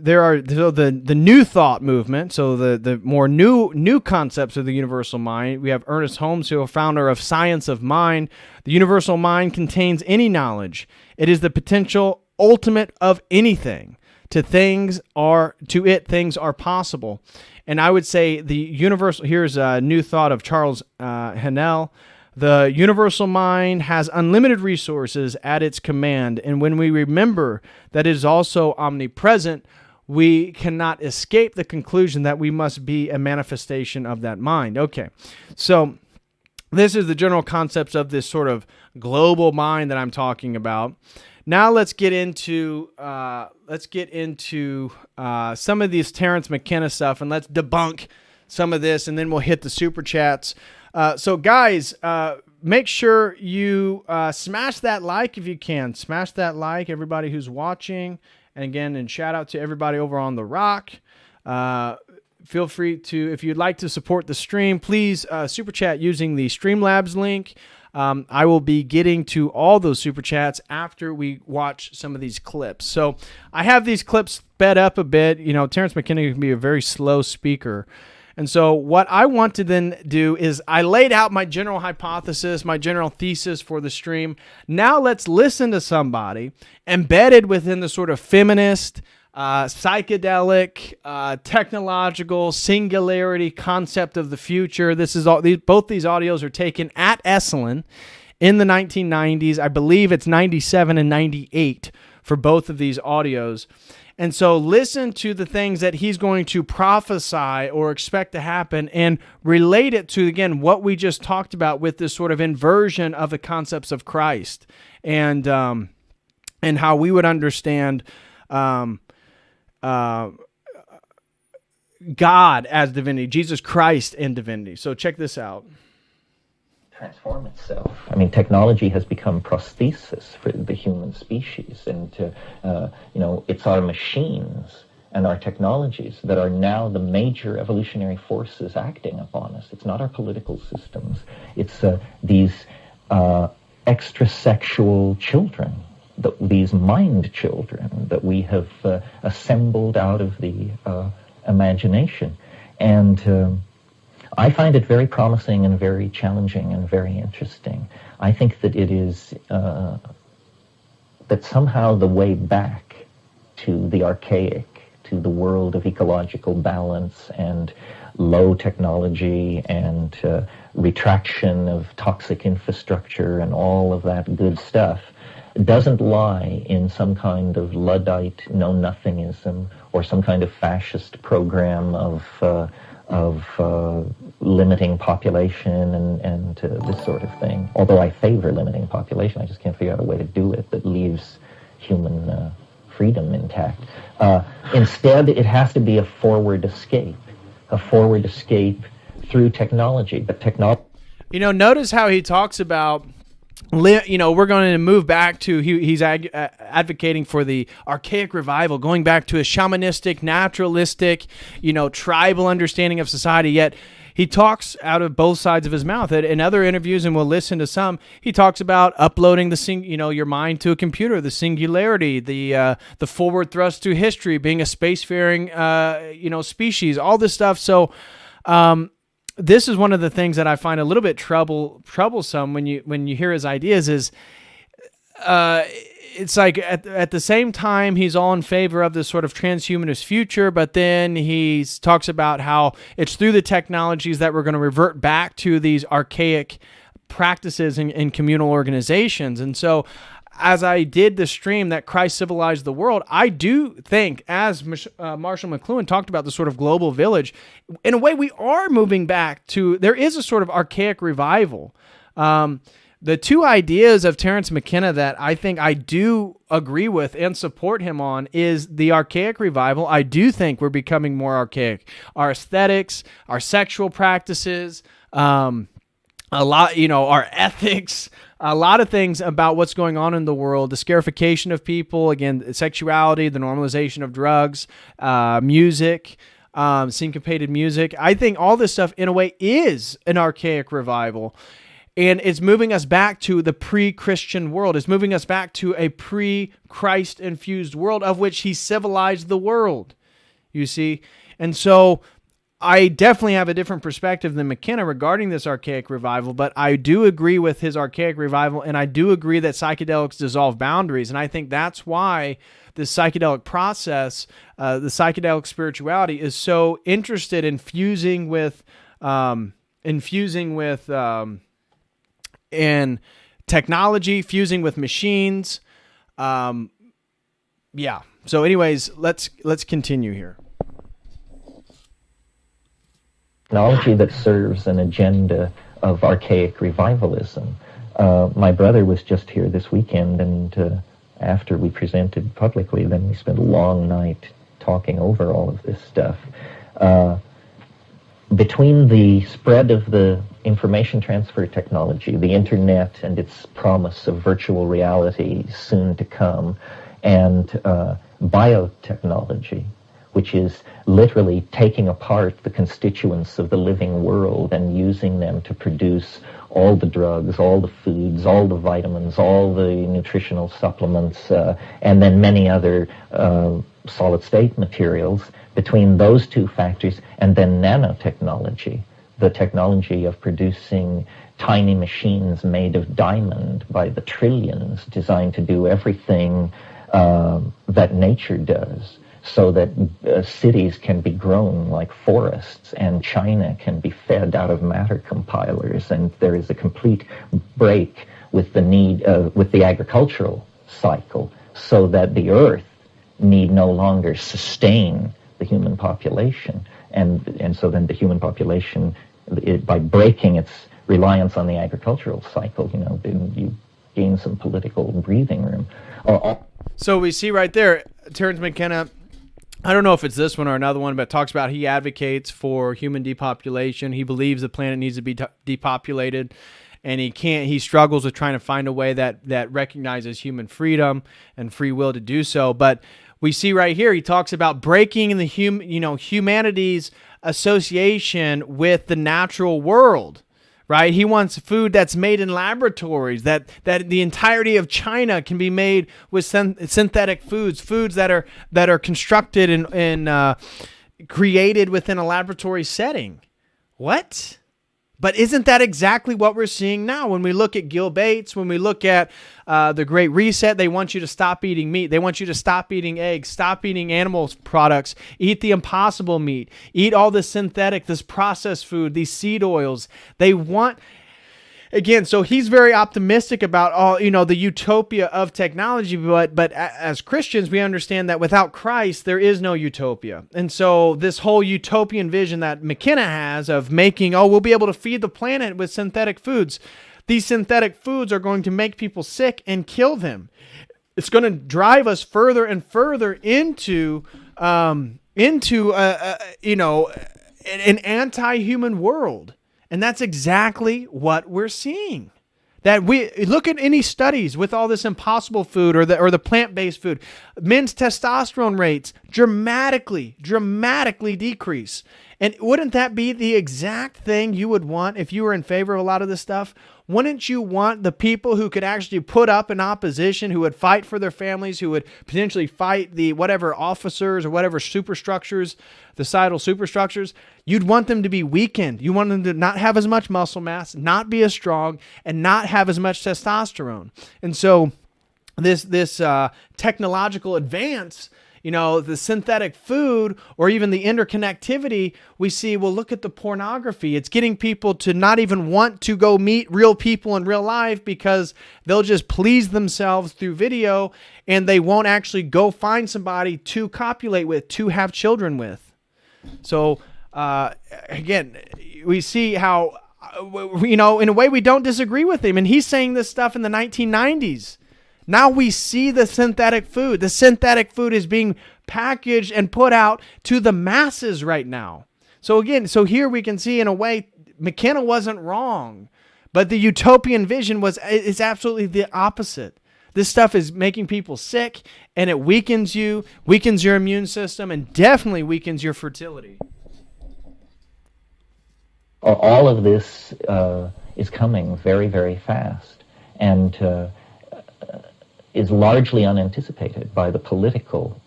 There are the new thought movement, so the more new concepts of the universal mind. We have Ernest Holmes, who is a founder of Science of Mind. The universal mind contains any knowledge. It is the potential ultimate of anything. To it, things are possible. And I would say the universal, here's a new thought of Charles Hennell. The universal mind has unlimited resources at its command. And when we remember that it is also omnipresent, we cannot escape the conclusion that we must be a manifestation of that mind. Okay, so this is the general concepts of this sort of global mind that I'm talking about. Now let's get into some of these Terence McKenna stuff, and let's debunk some of this, and then we'll hit the super chats. So guys, make sure you smash that like if you can. Smash that like, everybody who's watching. And again, and shout out to everybody over on The Rock. Feel free to, if you'd like to support the stream, please super chat using the Streamlabs link. I will be getting to all those super chats after we watch some of these clips. So I have these clips sped up a bit. Terence McKenna can be a very slow speaker. And so what I want to then do is I laid out my general hypothesis, my general thesis for the stream. Now let's listen to somebody embedded within the sort of feminist, psychedelic, technological singularity concept of the future. This is all. Both these audios are taken at Eschaton in the 1990s. I believe it's 97 and 98 for both of these audios. And so listen to the things that he's going to prophesy or expect to happen and relate it to, again, what we just talked about with this sort of inversion of the concepts of Christ and how we would understand God as divinity, Jesus Christ in divinity. So check this out. Transform itself. I mean, technology has become prosthesis for the human species, and it's our machines and our technologies that are now the major evolutionary forces acting upon us. It's not our political systems. It's these extrasexual children, these mind children that we have assembled out of the imagination. And I find it very promising and very challenging and very interesting. I think that it is, that somehow the way back to the archaic, to the world of ecological balance and low technology and retraction of toxic infrastructure and all of that good stuff doesn't lie in some kind of Luddite know-nothingism or some kind of fascist program of limiting population and this sort of thing. Although I favor limiting population, I just can't figure out a way to do it that leaves human freedom intact. Instead, it has to be a forward escape through technology. But technology... Notice how he talks about, we're going to move back to, he's advocating for the archaic revival, going back to a shamanistic, naturalistic, tribal understanding of society. Yet he talks out of both sides of his mouth. In other interviews, and we'll listen to some, he talks about uploading your mind to a computer, the singularity, the forward thrust to history, being a spacefaring, species, all this stuff. So, this is one of the things that I find a little bit troublesome when you hear his ideas is, it's like at the same time he's all in favor of this sort of transhumanist future, but then he talks about how it's through the technologies that we're going to revert back to these archaic practices in communal organizations. And so as I did the stream that Christ civilized the world, I do think, as Marshall McLuhan talked about, the sort of global village, in a way we are moving back to, there is a sort of archaic revival. The two ideas of Terence McKenna that I think I do agree with and support him on is the archaic revival. I do think we're becoming more archaic. Our aesthetics, our sexual practices, a lot, our ethics, a lot of things about what's going on in the world, the scarification of people, again, sexuality, the normalization of drugs, music, syncopated music. I think all this stuff, in a way, is an archaic revival. And it's moving us back to the pre-Christian world. It's moving us back to a pre-Christ-infused world of which he civilized the world, you see? And so I definitely have a different perspective than McKenna regarding this archaic revival, but I do agree with his archaic revival, and I do agree that psychedelics dissolve boundaries, and I think that's why this psychedelic process, the psychedelic spirituality, is so interested in fusing with in technology, fusing with machines. So anyways, let's continue here. Technology that serves an agenda of archaic revivalism. My brother was just here this weekend, and after we presented publicly, then we spent a long night talking over all of this stuff. Between the spread of the information transfer technology, the internet and its promise of virtual reality soon to come, and biotechnology, which is literally taking apart the constituents of the living world and using them to produce all the drugs, all the foods, all the vitamins, all the nutritional supplements, and then many other solid-state materials. Between those two factors, and then nanotechnology, the technology of producing tiny machines made of diamond by the trillions, designed to do everything that nature does, so that cities can be grown like forests, and China can be fed out of matter compilers, and there is a complete break with the need, with the agricultural cycle, so that the earth need no longer sustain the human population. And so then the human population, by breaking its reliance on the agricultural cycle, then you gain some political breathing room. So we see right there, Terence McKenna, I don't know if it's this one or another one, but it talks about he advocates for human depopulation. He believes the planet needs to be depopulated, and he struggles with trying to find a way that recognizes human freedom and free will to do so. But we see right here, he talks about breaking the humanity's association with the natural world. Right? He wants food that's made in laboratories, that the entirety of China can be made with synthetic foods that are constructed and created within a laboratory setting. What? But isn't that exactly what we're seeing now? When we look at Gil Bates, when we look at the Great Reset, they want you to stop eating meat. They want you to stop eating eggs, stop eating animal products, eat the impossible meat, eat all this synthetic, this processed food, these seed oils. They want... Again, so he's very optimistic about the utopia of technology, but as Christians, we understand that without Christ, there is no utopia. And so this whole utopian vision that McKenna has of making, we'll be able to feed the planet with synthetic foods. These synthetic foods are going to make people sick and kill them. It's going to drive us further and further into an anti-human world. And that's exactly what we're seeing. That we look at any studies with all this impossible food or the plant-based food, men's testosterone rates dramatically decrease. And wouldn't that be the exact thing you would want if you were in favor of a lot of this stuff? Wouldn't you want the people who could actually put up an opposition, who would fight for their families, who would potentially fight the whatever officers or whatever superstructures, the societal superstructures? You'd want them to be weakened. You want them to not have as much muscle mass, not be as strong, and not have as much testosterone. And so this technological advance, the synthetic food or even the interconnectivity, we see, look at the pornography. It's getting people to not even want to go meet real people in real life because they'll just please themselves through video and they won't actually go find somebody to copulate with, to have children with. So, again, we see how, in a way we don't disagree with him. And he's saying this stuff in the 1990s. Now we see the synthetic food. The synthetic food is being packaged and put out to the masses right now. So here we can see, in a way, McKenna wasn't wrong, but the utopian vision is absolutely the opposite. This stuff is making people sick, and it weakens your immune system, and definitely weakens your fertility. All of this is coming very, very fast, and is largely unanticipated by the political,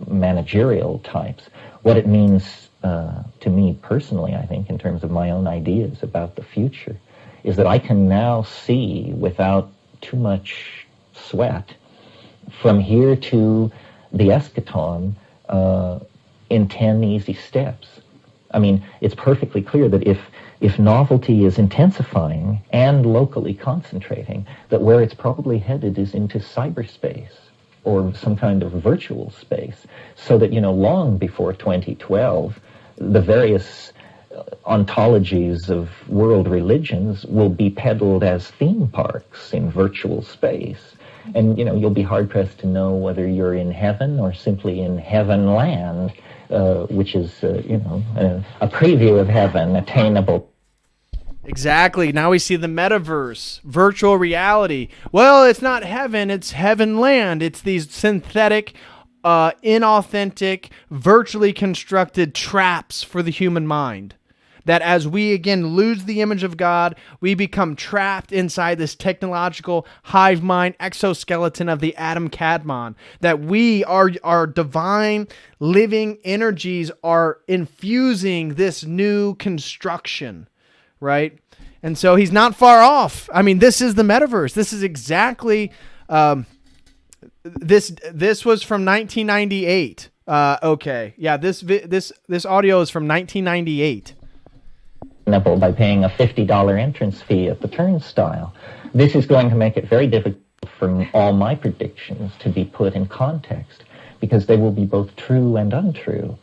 managerial types. What it means to me personally, I think, in terms of my own ideas about the future, is that I can now see without too much sweat from here to the Eschaton in 10 easy steps. I mean, it's perfectly clear that if novelty is intensifying and locally concentrating, that where it's probably headed is into cyberspace or some kind of virtual space, so that, long before 2012, the various ontologies of world religions will be peddled as theme parks in virtual space. And, you'll be hard-pressed to know whether you're in heaven or simply in heaven land, which is, a preview of heaven attainable. Exactly. Now we see the metaverse, virtual reality. Well, it's not heaven, it's heaven land. It's these synthetic, inauthentic, virtually constructed traps for the human mind. That as we, again, lose the image of God, we become trapped inside this technological hive mind exoskeleton of the Kadmon. That our divine living energies are infusing this new construction, right? And so he's not far off. I mean, this is the metaverse. This is exactly, this was from 1998. Okay. Yeah, this audio is from 1998. by paying a $50 entrance fee at the turnstile. This is going to make it very difficult for all my predictions to be put in context, because they will be both true and untrue.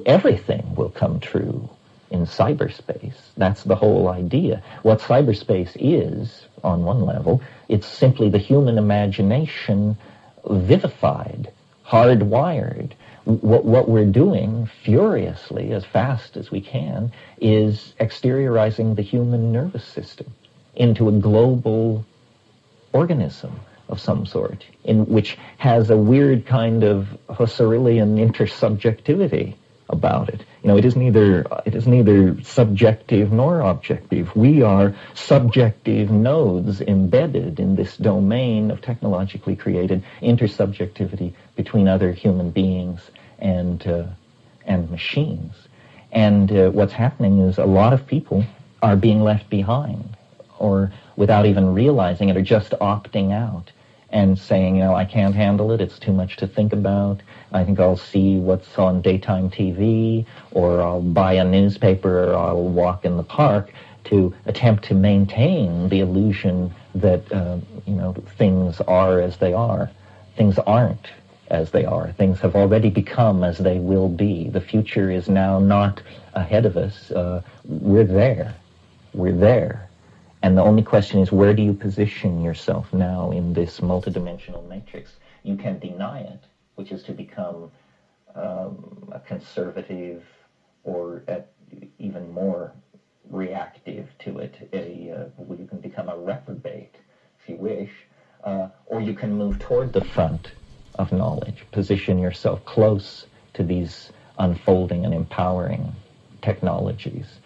Everything will come true in cyberspace. That's the whole idea. What cyberspace is, on one level, it's simply the human imagination vivified, hardwired. What we're doing furiously, as fast as we can, is exteriorizing the human nervous system into a global organism of some sort, in which has a weird kind of Husserlian intersubjectivity about it. It is neither subjective nor objective. We are subjective nodes embedded in this domain of technologically created intersubjectivity between other human beings and machines. And what's happening is a lot of people are being left behind, or without even realizing it, are just opting out and saying, I can't handle it, it's too much to think about, I think I'll see what's on daytime TV, or I'll buy a newspaper, or I'll walk in the park, to attempt to maintain the illusion that, things are as they are. Things aren't as they are. Things have already become as they will be. The future is now not ahead of us. We're there. We're there. And the only question is, where do you position yourself now in this multidimensional matrix? You can deny it, which is to become a conservative, or even more reactive to it. You can become a reprobate, if you wish, or you can move toward the front of knowledge, position yourself close to these unfolding and empowering technologies.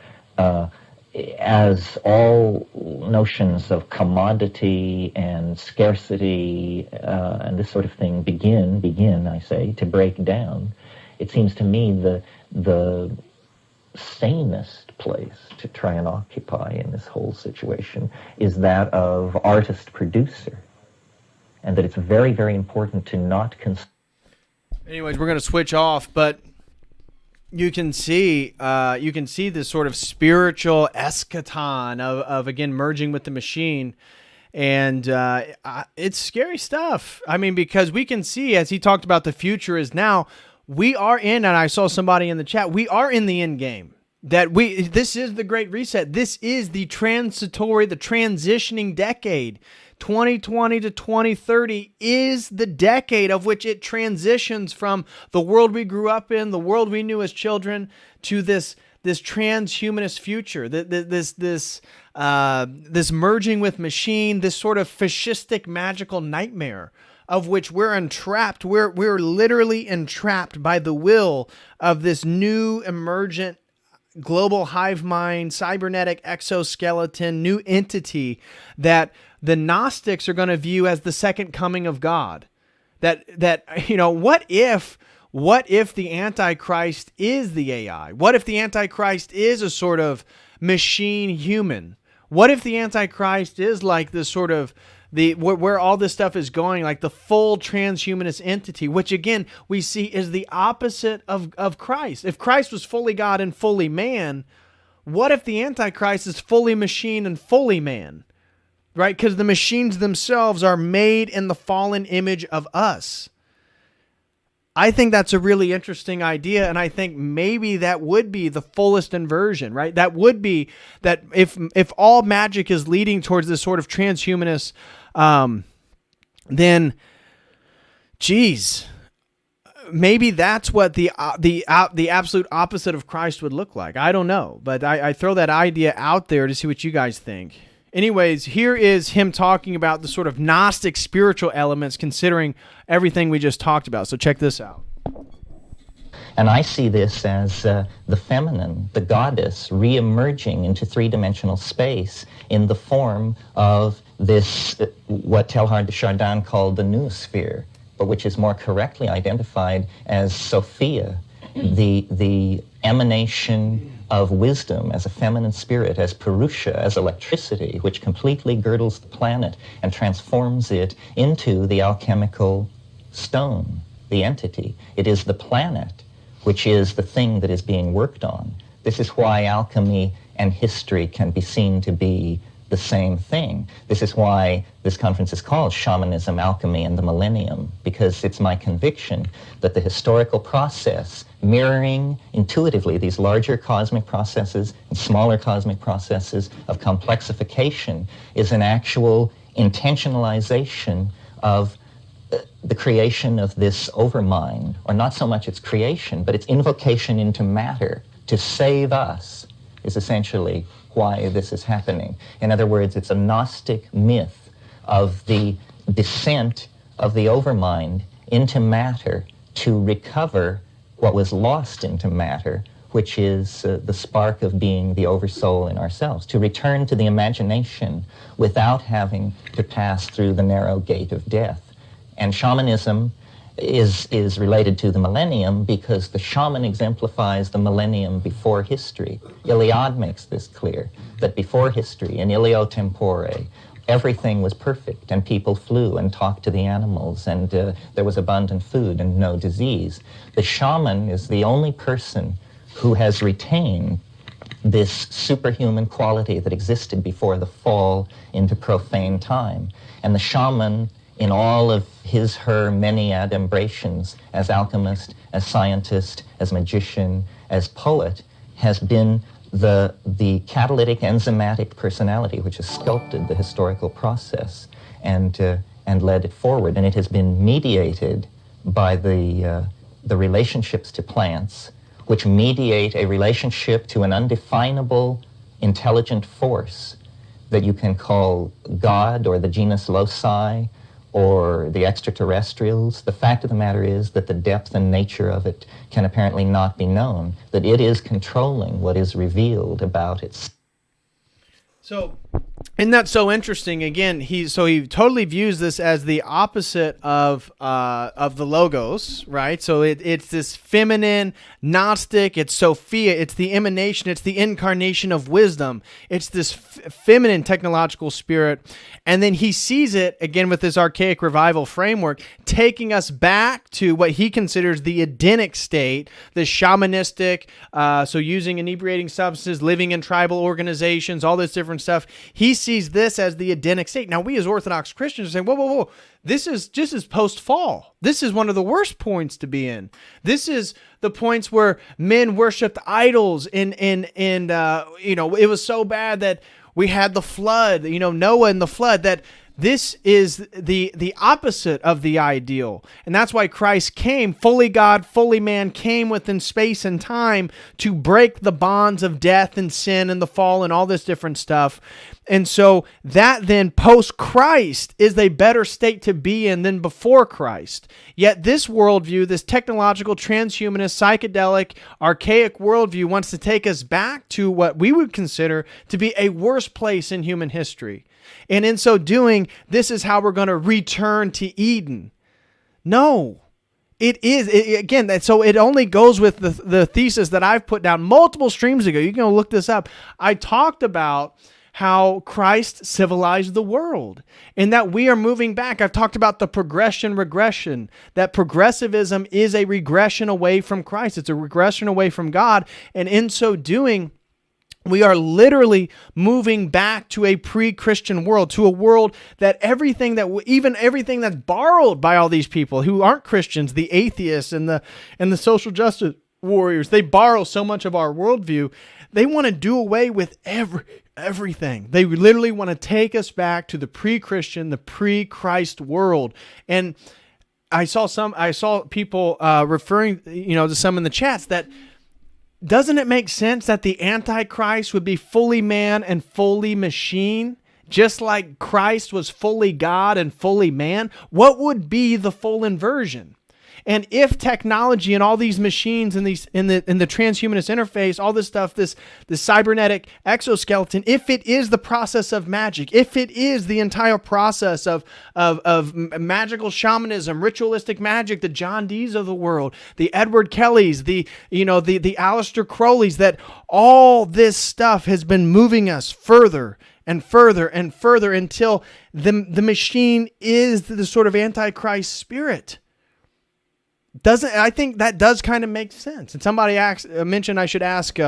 As all notions of commodity and scarcity and this sort of thing begin, I say, to break down, it seems to me the sanest place to try and occupy in this whole situation is that of artist-producer, and that it's very, very important to not Anyways, we're going to switch off, but you can see this sort of spiritual eschaton of again merging with the machine, and it's scary stuff. I mean, because we can see, as he talked about, the future is now. We are in, and I saw somebody in the chat, we are in the end game. This is the Great Reset. This is the transitory, the transitioning decade. 2020 to 2030 is the decade of which it transitions from the world we grew up in, the world we knew as children, to this transhumanist future, this merging with machine, this sort of fascistic magical nightmare of which we're entrapped. We're literally entrapped by the will of this new emergent global hive mind, cybernetic exoskeleton, new entity that the Gnostics are going to view as the second coming of God. What if the Antichrist is the AI? What if the Antichrist is a sort of machine human? What if the Antichrist is like this sort of where all this stuff is going, like the full transhumanist entity, which again we see is the opposite of Christ. If Christ was fully God and fully man, what if the Antichrist is fully machine and fully man? Right? Because the machines themselves are made in the fallen image of us. I think that's a really interesting idea, and I think maybe that would be the fullest inversion, right? That would be that if all magic is leading towards this sort of transhumanist, then, geez, maybe that's what the absolute opposite of Christ would look like. I don't know, but I throw that idea out there to see what you guys think. Anyways, here is him talking about the sort of Gnostic spiritual elements, considering everything we just talked about. So check this out. And I see this as the feminine, the goddess, re-emerging into three-dimensional space in the form of this, what Teilhard de Chardin called the noosphere, but which is more correctly identified as Sophia, the emanation of wisdom as a feminine spirit, as Purusha, as electricity, which completely girdles the planet and transforms it into the alchemical stone, the entity. It is the planet which is the thing that is being worked on. This is why alchemy and history can be seen to be the same thing. This is why this conference is called Shamanism, Alchemy, and the Millennium, because it's my conviction that the historical process, mirroring intuitively these larger cosmic processes and smaller cosmic processes of complexification, is an actual intentionalization of the creation of this overmind, or not so much its creation, but its invocation into matter to save us, is essentially why this is happening. In other words, it's a Gnostic myth of the descent of the overmind into matter to recover what was lost into matter, which is the spark of being the oversoul in ourselves, to return to the imagination without having to pass through the narrow gate of death. And shamanism is related to the millennium because the shaman exemplifies the millennium before history. Iliad makes this clear, that before history, in ilio tempore, everything was perfect, and people flew and talked to the animals, and there was abundant food and no disease. The shaman is the only person who has retained this superhuman quality that existed before the fall into profane time. And the shaman, in all of his, her many adumbrations as alchemist, as scientist, as magician, as poet, has been the catalytic enzymatic personality which has sculpted the historical process and led it forward. And it has been mediated by the relationships to plants, which mediate a relationship to an undefinable intelligent force that you can call God or the genus loci or the extraterrestrials. The fact of the matter is that the depth and nature of it can apparently not be known, that it is controlling what is revealed about its. So, isn't that so interesting? Again, he totally views this as the opposite of the logos, right? So it's this feminine, Gnostic, it's Sophia, it's the emanation, it's the incarnation of wisdom. It's this feminine technological spirit. And then he sees it, again, with this archaic revival framework, taking us back to what he considers the Edenic state, the shamanistic, so using inebriating substances, living in tribal organizations, all this different stuff. He sees this as the Edenic state. Now, we as Orthodox Christians are saying, whoa. This is just as post-fall. This is one of the worst points to be in. This is the points where men worshipped idols, and it was so bad that we had the flood, Noah and the flood, that this is the opposite of the ideal. And that's why Christ came, fully God, fully man, came within space and time to break the bonds of death and sin and the fall and all this different stuff. And so that then post-Christ is a better state to be in than before Christ. Yet this worldview, this technological, transhumanist, psychedelic, archaic worldview wants to take us back to what we would consider to be a worse place in human history. And in so doing, this is how we're going to return to Eden. No, it is. So it only goes with the thesis that I've put down multiple streams ago. You can look this up. I talked about how Christ civilized the world and that we are moving back. I've talked about the regression, that progressivism is a regression away from Christ. It's a regression away from God. And in so doing, we are literally moving back to a pre-Christian world, to a world that everything that's borrowed by all these people who aren't Christians, the atheists and the social justice warriors, they borrow so much of our worldview. They want to do away with everything. They literally want to take us back to the pre-Christian, the pre-Christ world. And I saw people referring, to some in the chats that, doesn't it make sense that the Antichrist would be fully man and fully machine, just like Christ was fully God and fully man? What would be the full inversion? And if technology and all these machines and these in the transhumanist interface, all this stuff, this cybernetic exoskeleton, if it is the process of magic, if it is the entire process of magical shamanism, ritualistic magic, the John Dees of the world, the Edward Kellys, the Aleister Crowleys, that all this stuff has been moving us further and further and further until the machine is the sort of Antichrist spirit. I think that does kind of make sense. And somebody mentioned I should ask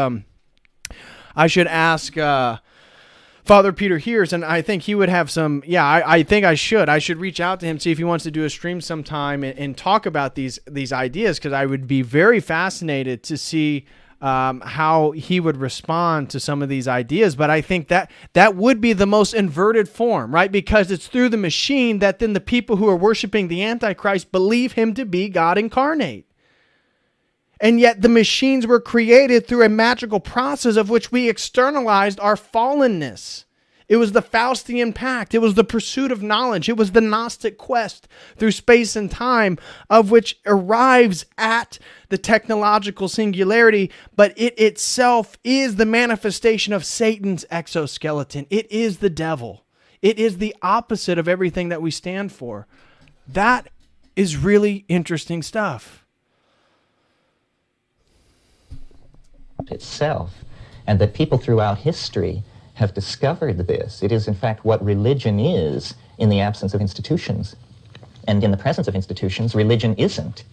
I should ask Father Peter Hears, and I think he would have some. Yeah, I think I should reach out to him, see if he wants to do a stream sometime and talk about these ideas, because I would be very fascinated to see how he would respond to some of these ideas. But I think that would be the most inverted form, right? Because it's through the machine that then the people who are worshiping the Antichrist believe him to be God incarnate. And yet the machines were created through a magical process of which we externalized our fallenness. It was the Faustian pact. It was the pursuit of knowledge. It was the Gnostic quest through space and time, of which arrives at the technological singularity, but it itself is the manifestation of Satan's exoskeleton. It is the devil. It is the opposite of everything that we stand for. That is really interesting stuff. Itself, and that people throughout history have discovered this. It is, in fact, what religion is in the absence of institutions. And in the presence of institutions, religion isn't.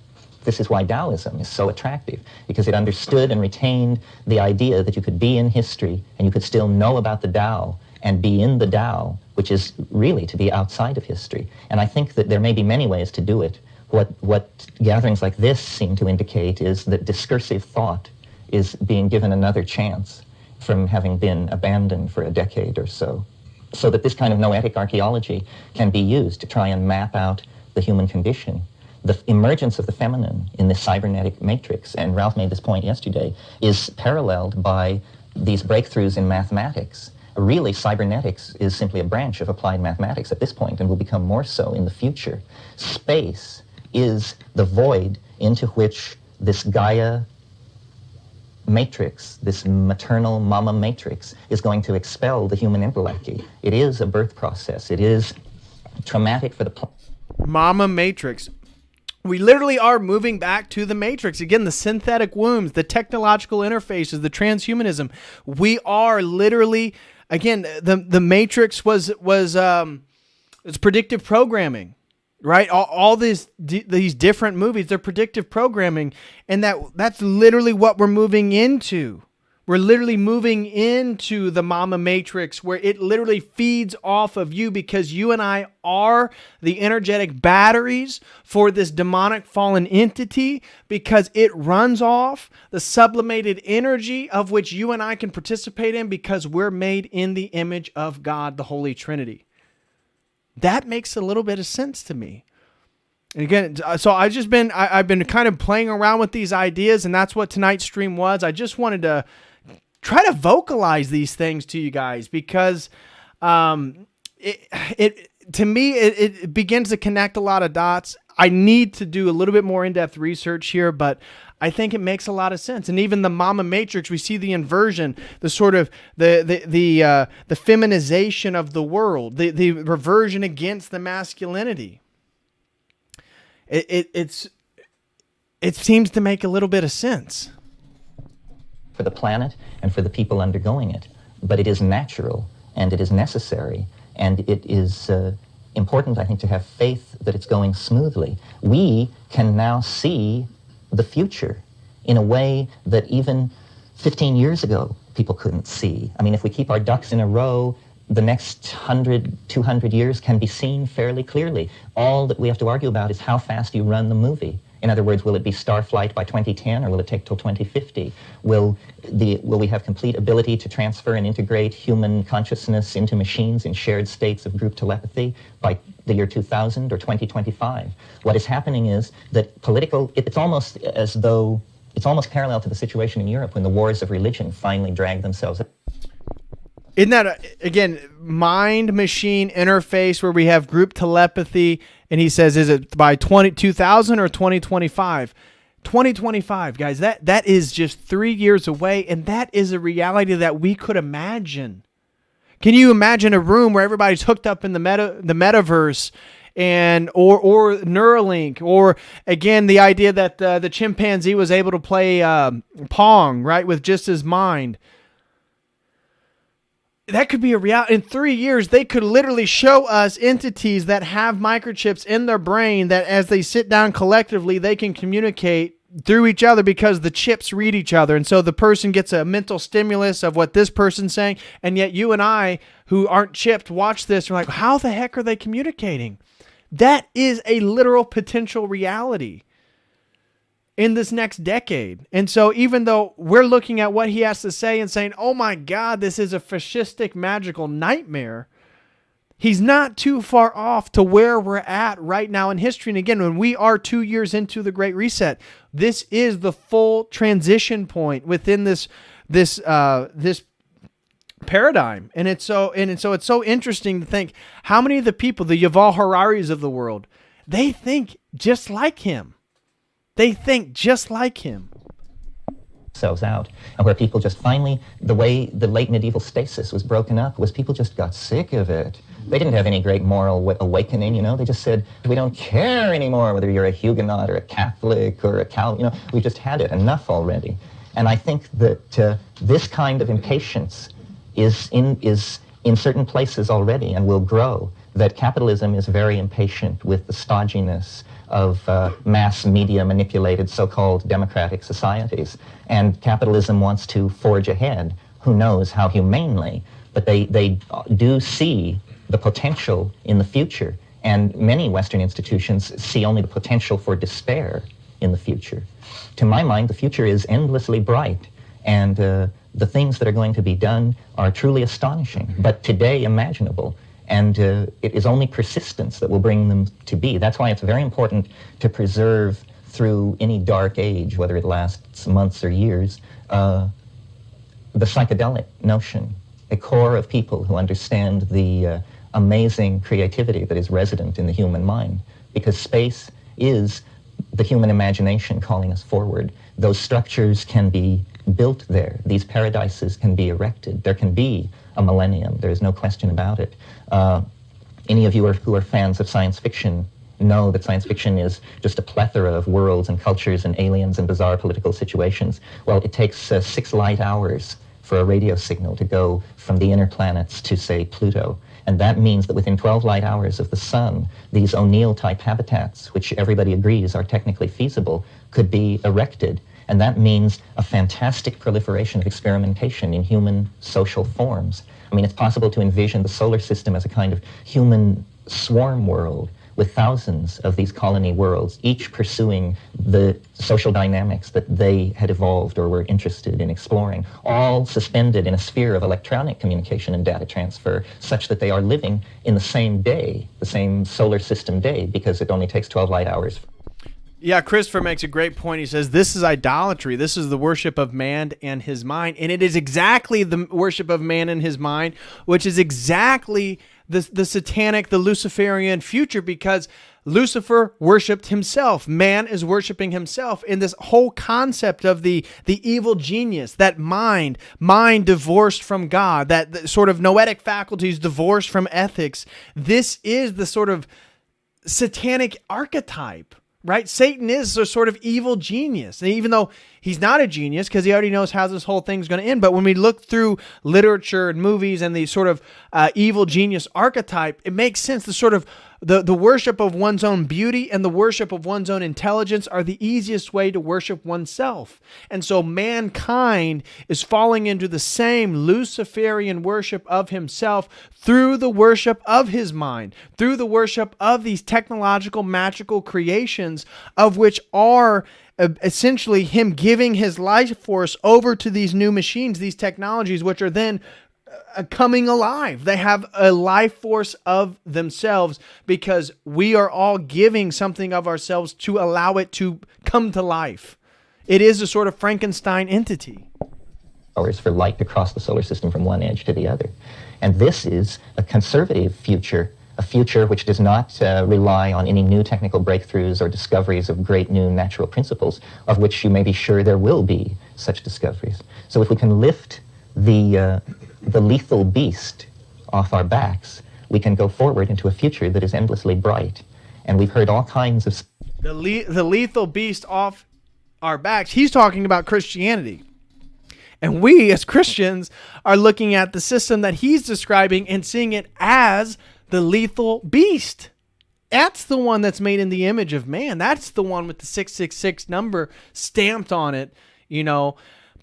This is why Taoism is so attractive, because it understood and retained the idea that you could be in history and you could still know about the Tao and be in the Tao, which is really to be outside of history. And I think that there may be many ways to do it. What gatherings like this seem to indicate is that discursive thought is being given another chance from having been abandoned for a decade or so that this kind of noetic archaeology can be used to try and map out the human condition. The emergence of the feminine in this cybernetic matrix, and Ralph made this point yesterday, is paralleled by these breakthroughs in mathematics. Really, cybernetics is simply a branch of applied mathematics at this point, and will become more so in the future. Space is the void into which this Gaia matrix, this maternal mama matrix, is going to expel the human intellect. It is a birth process. It is traumatic for the mama matrix. We literally are moving back to the matrix. Again, the synthetic wombs, the technological interfaces, the transhumanism. We are literally, again, the matrix was it's predictive programming. Right, all these different movies, they're predictive programming, and that's literally what we're moving into. We're literally moving into the mama matrix, where it literally feeds off of you, because you and I are the energetic batteries for this demonic fallen entity, because it runs off the sublimated energy of which you and I can participate in, because we're made in the image of God, the Holy Trinity. That makes a little bit of sense to me. And again, so I've been kind of playing around with these ideas, and that's what tonight's stream was. I just wanted to try to vocalize these things to you guys, because to me it begins to connect a lot of dots. I need to do a little bit more in-depth research here, but I think it makes a lot of sense. And even the mama matrix, we see the inversion, the sort of the feminization of the world, the reversion against the masculinity. It seems to make a little bit of sense for the planet and for the people undergoing it. But it is natural, and it is necessary, and it is important, I think, to have faith that it's going smoothly. We can now see the future in a way that even 15 years ago people couldn't see. I mean, if we keep our ducks in a row, the next 100, 200 years can be seen fairly clearly. All that we have to argue about is how fast you run the movie. In other words, will it be Starflight by 2010, or will it take till 2050? Will we have complete ability to transfer and integrate human consciousness into machines in shared states of group telepathy by the year 2000 or 2025? What is happening is that it's almost as though, it's almost parallel to the situation in Europe when the wars of religion finally dragged themselves up. Isn't that, again, mind-machine interface where we have group telepathy, and he says, is it by 2000 or 2025? 2025, guys, that is just 3 years away, and that is a reality that we could imagine. Can you imagine a room where everybody's hooked up in the metaverse, and or Neuralink, or again the idea that the chimpanzee was able to play Pong, right, with just his mind? That could be a reality. In 3 years, they could literally show us entities that have microchips in their brain that as they sit down collectively, they can communicate through each other because the chips read each other. And so the person gets a mental stimulus of what this person's saying. And yet you and I, who aren't chipped, watch this. And we're like, how the heck are they communicating? That is a literal potential reality in this next decade. And so even though we're looking at what he has to say and saying, oh my God, this is a fascistic magical nightmare, he's not too far off to where we're at right now in history. And again, when we are 2 years into the Great Reset, this is the full transition point within this paradigm. And it's so interesting to think how many of the people, the Yuval Hararis of the world, they think just like him. They think just like him. Themselves out, and where people just finally, the way the late medieval stasis was broken up was people just got sick of it. They didn't have any great moral awakening, you know. They just said, we don't care anymore whether you're a Huguenot or a Catholic or a Cal, you know, we just had it enough already. And I think that this kind of impatience is in certain places already and will grow, that capitalism is very impatient with the stodginess of mass media manipulated so-called democratic societies. And capitalism wants to forge ahead, who knows how humanely, but they do see the potential in the future. And many Western institutions see only the potential for despair in the future. To my mind, the future is endlessly bright, and the things that are going to be done are truly astonishing, but today imaginable. And it is only persistence that will bring them to be. That's why it's very important to preserve through any dark age, whether it lasts months or years, the psychedelic notion, a core of people who understand the amazing creativity that is resident in the human mind. Because space is the human imagination calling us forward. Those structures can be built there. These paradises can be erected. There can be a millennium. There is no question about it. Any of you who are fans of science fiction know that science fiction is just a plethora of worlds and cultures and aliens and bizarre political situations. Well, it takes 6 light hours for a radio signal to go from the inner planets to, say, Pluto. And that means that within 12 light hours of the sun, these O'Neill-type habitats, which everybody agrees are technically feasible, could be erected. And that means a fantastic proliferation of experimentation in human social forms. I mean, it's possible to envision the solar system as a kind of human swarm world with thousands of these colony worlds, each pursuing the social dynamics that they had evolved or were interested in exploring, all suspended in a sphere of electronic communication and data transfer, such that they are living in the same day, the same solar system day, because it only takes 12 light hours. Yeah, Christopher makes a great point. He says, this is idolatry. This is the worship of man and his mind. And it is exactly the worship of man and his mind, which is exactly the satanic, the Luciferian future, because Lucifer worshipped himself. Man is worshiping himself in this whole concept of the evil genius, that mind divorced from God, that sort of noetic faculties divorced from ethics. This is the sort of satanic archetype. Right? Satan is a sort of evil genius. And even though he's not a genius because he already knows how this whole thing's going to end. But when we look through literature and movies and the sort of evil genius archetype, it makes sense. The sort of the worship of one's own beauty and the worship of one's own intelligence are the easiest way to worship oneself. And so mankind is falling into the same Luciferian worship of himself through the worship of his mind, through the worship of these technological, magical creations, of which are essentially him giving his life force over to these new machines, these technologies, which are then coming alive. They have a life force of themselves because we are all giving something of ourselves to allow it to come to life. It is a sort of Frankenstein entity. Hours for light to cross the solar system from one edge to the other. And this is a conservative future, a future which does not rely on any new technical breakthroughs or discoveries of great new natural principles, of which you may be sure there will be such discoveries. So if we can lift the lethal beast off our backs, we can go forward into a future that is endlessly bright. And we've heard all kinds of... The lethal beast off our backs, he's talking about Christianity. And we, as Christians, are looking at the system that he's describing and seeing it as the lethal beast. That's the one that's made in the image of man. That's the one with the 666 number stamped on it,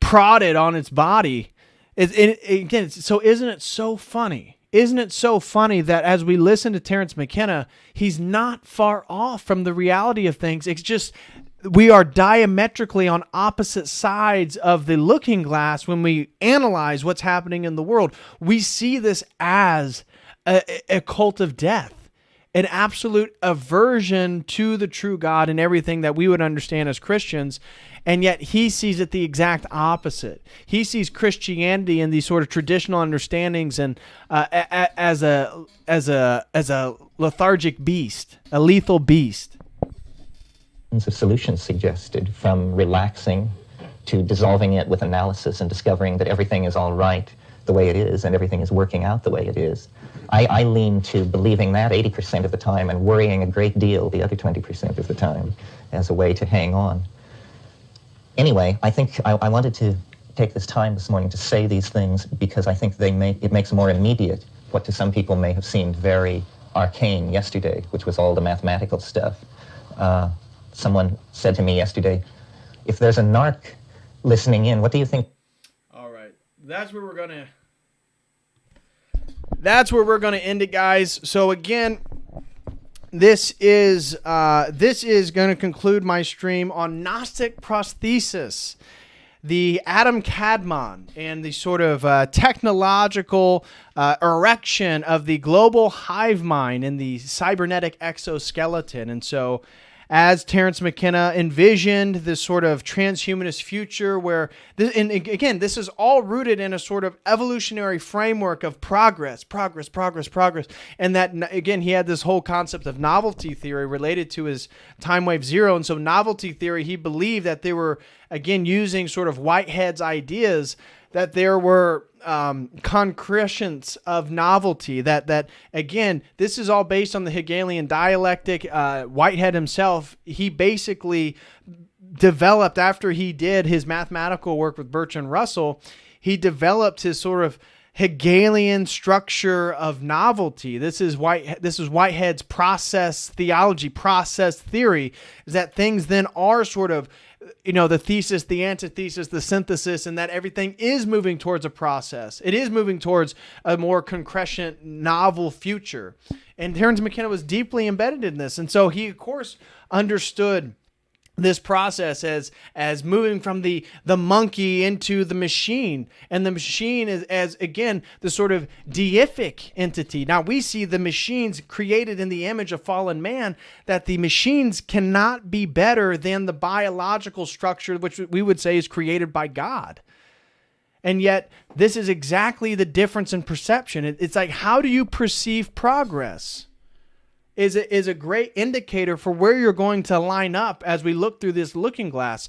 prodded on its body. So isn't it so funny? Isn't it so funny that as we listen to Terence McKenna, he's not far off from the reality of things. It's just we are diametrically on opposite sides of the looking glass when we analyze what's happening in the world. We see this as a cult of death, an absolute aversion to the true God and everything that we would understand as Christians. And yet he sees it the exact opposite. He sees Christianity and these sort of traditional understandings and as a lethargic beast, a lethal beast. The solutions suggested, from relaxing to dissolving it with analysis and discovering that everything is all right the way it is and everything is working out the way it is. I lean to believing that 80% of the time and worrying a great deal the other 20% of the time as a way to hang on. Anyway, I think I wanted to take this time this morning to say these things because I think it makes more immediate what to some people may have seemed very arcane yesterday, which was all the mathematical stuff. Someone said to me yesterday, if there's a narc listening in, what do you think? All right. That's where we're going to end it, guys. So again, this is going to conclude my stream on Gnostic Prosthesis, the Kadmon, and the sort of technological erection of the global hive mind and the cybernetic exoskeleton. And so, as Terence McKenna envisioned this sort of transhumanist future where, and again, this is all rooted in a sort of evolutionary framework of progress. And that, again, he had this whole concept of novelty theory related to his time wave zero. And so novelty theory, he believed that they were, again, using sort of Whitehead's ideas, that there were concretions of novelty, that again, this is all based on the Hegelian dialectic. Whitehead himself, he basically developed, after he did his mathematical work with Bertrand Russell, he developed his sort of Hegelian structure of novelty. This is Whitehead's process theology, process theory, is that things then are sort of, the thesis, the antithesis, the synthesis, and that everything is moving towards a process. It is moving towards a more concrescent, novel future. And Terence McKenna was deeply embedded in this. And so he, of course, understood this process as moving from the monkey into the machine. And the machine is as, again, the sort of deific entity. Now, we see the machines created in the image of fallen man, that the machines cannot be better than the biological structure, which we would say is created by God. And yet, this is exactly the difference in perception. It's like, how do you perceive progress? Is a great indicator for where you're going to line up as we look through this looking glass.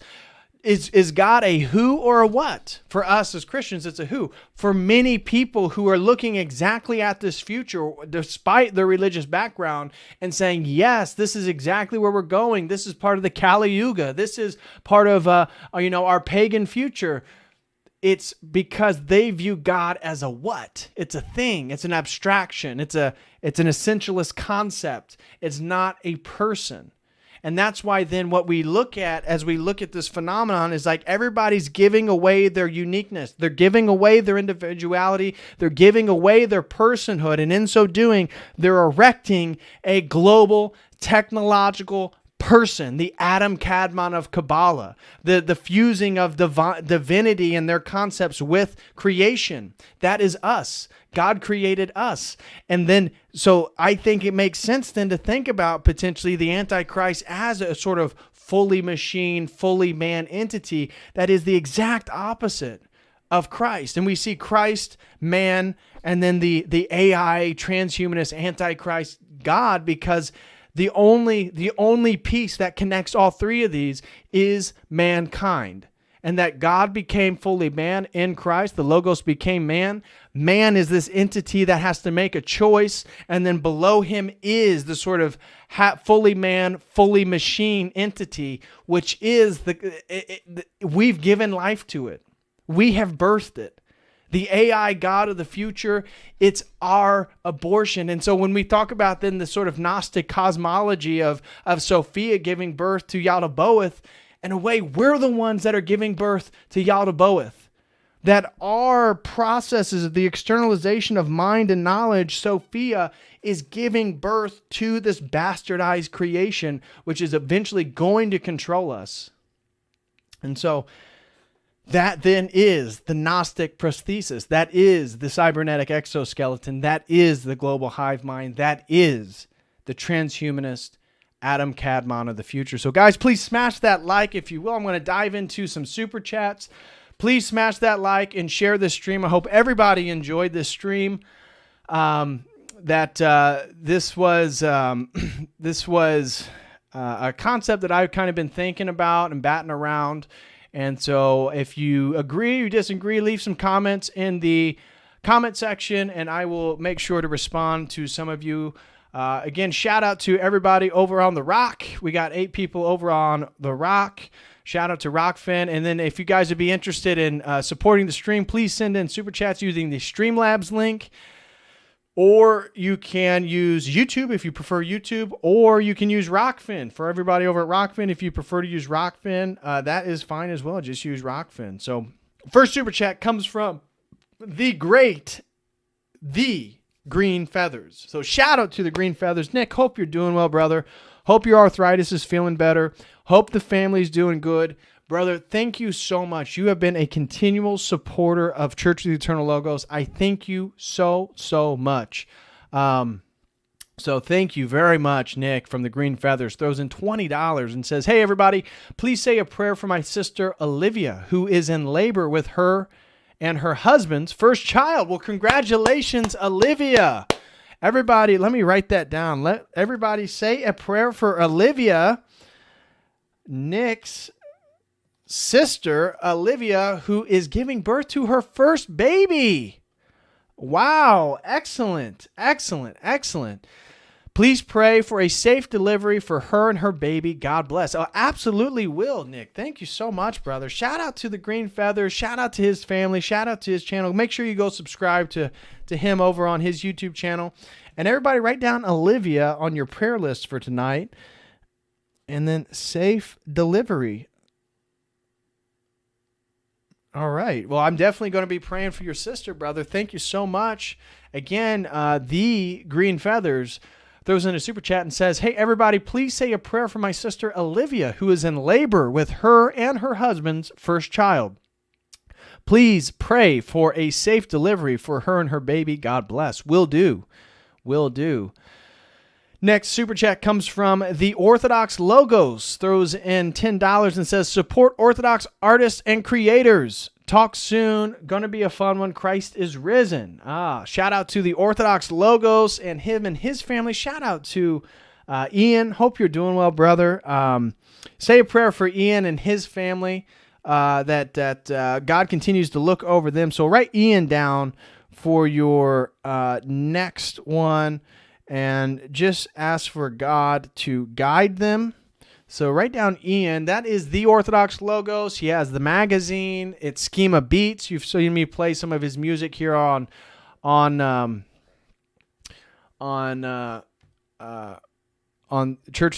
Is God a who or a what? For us as Christians, it's a who. For many people who are looking exactly at this future, despite their religious background, and saying, yes, this is exactly where we're going. This is part of the Kali Yuga. This is part of our pagan future. It's because they view God as a what? It's a thing. It's an abstraction. It's an essentialist concept. It's not a person. And that's why then what we look at as we look at this phenomenon is like everybody's giving away their uniqueness. They're giving away their individuality. They're giving away their personhood. And in so doing, they're erecting a global technological person, the Kadmon of Kabbalah, the fusing of divinity and their concepts with creation. That is us. God created us. And then, so I think it makes sense then to think about potentially the Antichrist as a sort of fully machine, fully man entity that is the exact opposite of Christ. And we see Christ, man, and then the AI, transhumanist, Antichrist, God, because the only piece that connects all three of these is mankind. And that God became fully man in Christ. The Logos became man. Man is this entity that has to make a choice. And then below him is the sort of fully man, fully machine entity, which is we've given life to it. We have birthed it. the AI God of the future. It's our abortion. And so when we talk about then the sort of Gnostic cosmology of Sophia giving birth to Yaldabaoth, in a way, we're the ones that are giving birth to Yaldabaoth. That our processes of the externalization of mind and knowledge, Sophia is giving birth to this bastardized creation, which is eventually going to control us. And so that then is the Gnostic Prosthesis. That is the Cybernetic Exoskeleton. That is the global hive mind. That is the transhumanist Adam Kadmon of the future. So guys, please smash that like, if you will. I'm going to dive into some super chats. Please smash that like and share this stream. I hope everybody enjoyed this stream. This was a concept that I've kind of been thinking about and batting around. And so if you agree or disagree, leave some comments in the comment section, and I will make sure to respond to some of you. Again, shout out to everybody over on The Rock. We got 8 people over on The Rock. Shout out to Rockfin. And then if you guys would be interested in supporting the stream, please send in super chats using the Streamlabs link. Or you can use YouTube if you prefer YouTube, or you can use Rockfin. For everybody over at Rockfin, if you prefer to use Rockfin, that is fine as well. Just use Rockfin. So first super chat comes from the great, the Green Feathers. So shout out to the Green Feathers. Nick, hope you're doing well, brother. Hope your arthritis is feeling better. Hope the family's doing good. Brother, thank you so much. You have been a continual supporter of Church of the Eternal Logos. I thank you so, so much. So thank you very much, Nick from the Green Feathers. Throws in $20 and says, hey, everybody, please say a prayer for my sister, Olivia, who is in labor with her and her husband's first child. Well, congratulations, Olivia. Everybody, let me write that down. Let everybody say a prayer for Olivia, Nick's sister, Olivia, who is giving birth to her first baby. Wow. Excellent. Excellent. Excellent. Please pray for a safe delivery for her and her baby. God bless. Oh, absolutely will, Nick. Thank you so much, brother. Shout out to the Green Feathers. Shout out to his family. Shout out to his channel. Make sure you go subscribe to him over on his YouTube channel. And everybody write down Olivia on your prayer list for tonight. And then safe delivery. All right. Well, I'm definitely going to be praying for your sister, brother. Thank you so much. Again, the Green Feathers throws in a super chat and says, hey, everybody, please say a prayer for my sister, Olivia, who is in labor with her and her husband's first child. Please pray for a safe delivery for her and her baby. God bless. Will do. Will do. Next super chat comes from the Orthodox Logos, throws in $10 and says, support Orthodox artists and creators. Talk soon. Gonna be a fun one. Christ is risen. Shout out to the Orthodox Logos and him and his family. Shout out to Ian. Hope you're doing well, brother. Say a prayer for Ian and his family, that God continues to look over them. So write Ian down for your next one. And just ask for God to guide them. So write down Ian. That is the Orthodox Logos. He has the magazine. It's Schema Beats. You've seen me play some of his music here on Church of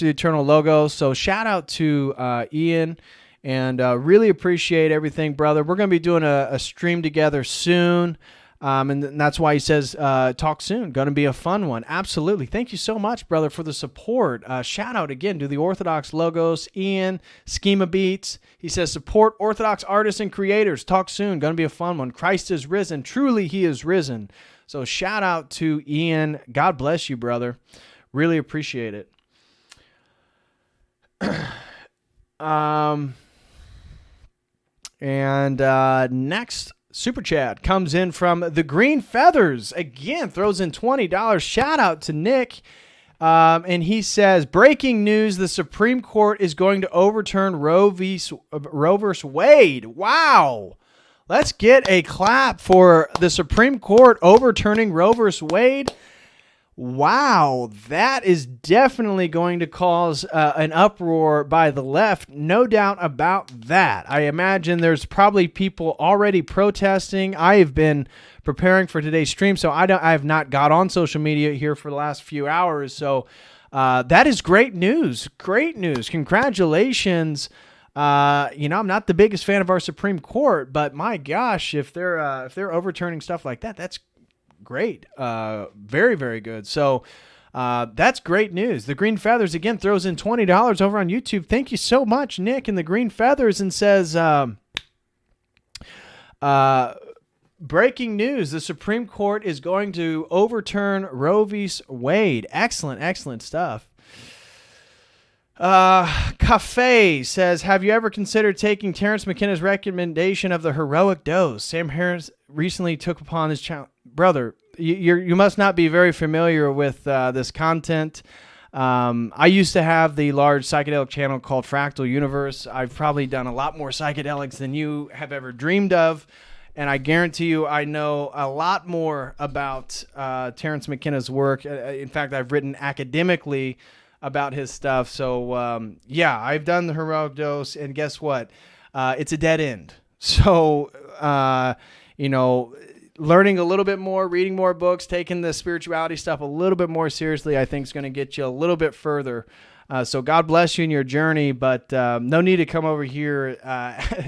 the Eternal Logos. So shout out to Ian, and really appreciate everything, brother. We're going to be doing a stream together soon. And that's why he says, talk soon. Going to be a fun one. Absolutely. Thank you so much, brother, for the support. Shout out again to the Orthodox Logos, Ian, Schema Beats. He says, support Orthodox artists and creators. Talk soon. Going to be a fun one. Christ is risen. Truly, he is risen. So shout out to Ian. God bless you, brother. Really appreciate it. Next super chat comes in from the Green Feathers. Again, throws in $20. Shout out to Nick. And he says, breaking news, the Supreme Court is going to overturn Roe vs. Wade. Wow. Let's get a clap for the Supreme Court overturning Roe vs. Wade. Wow, that is definitely going to cause an uproar by the left. No doubt about that. I imagine there's probably people already protesting. I have been preparing for today's stream, so I have not got on social media here for the last few hours. So that is great news. Great news. Congratulations. I'm not the biggest fan of our Supreme Court, but my gosh, if they're overturning stuff like that, that's great. Very, very good. So that's great news. The Green Feathers, again, throws in $20 over on YouTube. Thank you so much, Nick, and the Green Feathers, and says, breaking news, the Supreme Court is going to overturn Roe v. Wade. Excellent, excellent stuff. Cafe says, have you ever considered taking Terrence McKenna's recommendation of the heroic dose? Sam Harris recently took upon his challenge. Brother, you must not be very familiar with this content. I used to have the large psychedelic channel called Fractal Universe. I've probably done a lot more psychedelics than you have ever dreamed of. And I guarantee you I know a lot more about Terrence McKenna's work. In fact, I've written academically about his stuff. So, I've done the heroic dose, and guess what? It's a dead end. So, learning a little bit more, reading more books, taking the spirituality stuff a little bit more seriously, I think is going to get you a little bit further. So God bless you in your journey, but no need to come over here,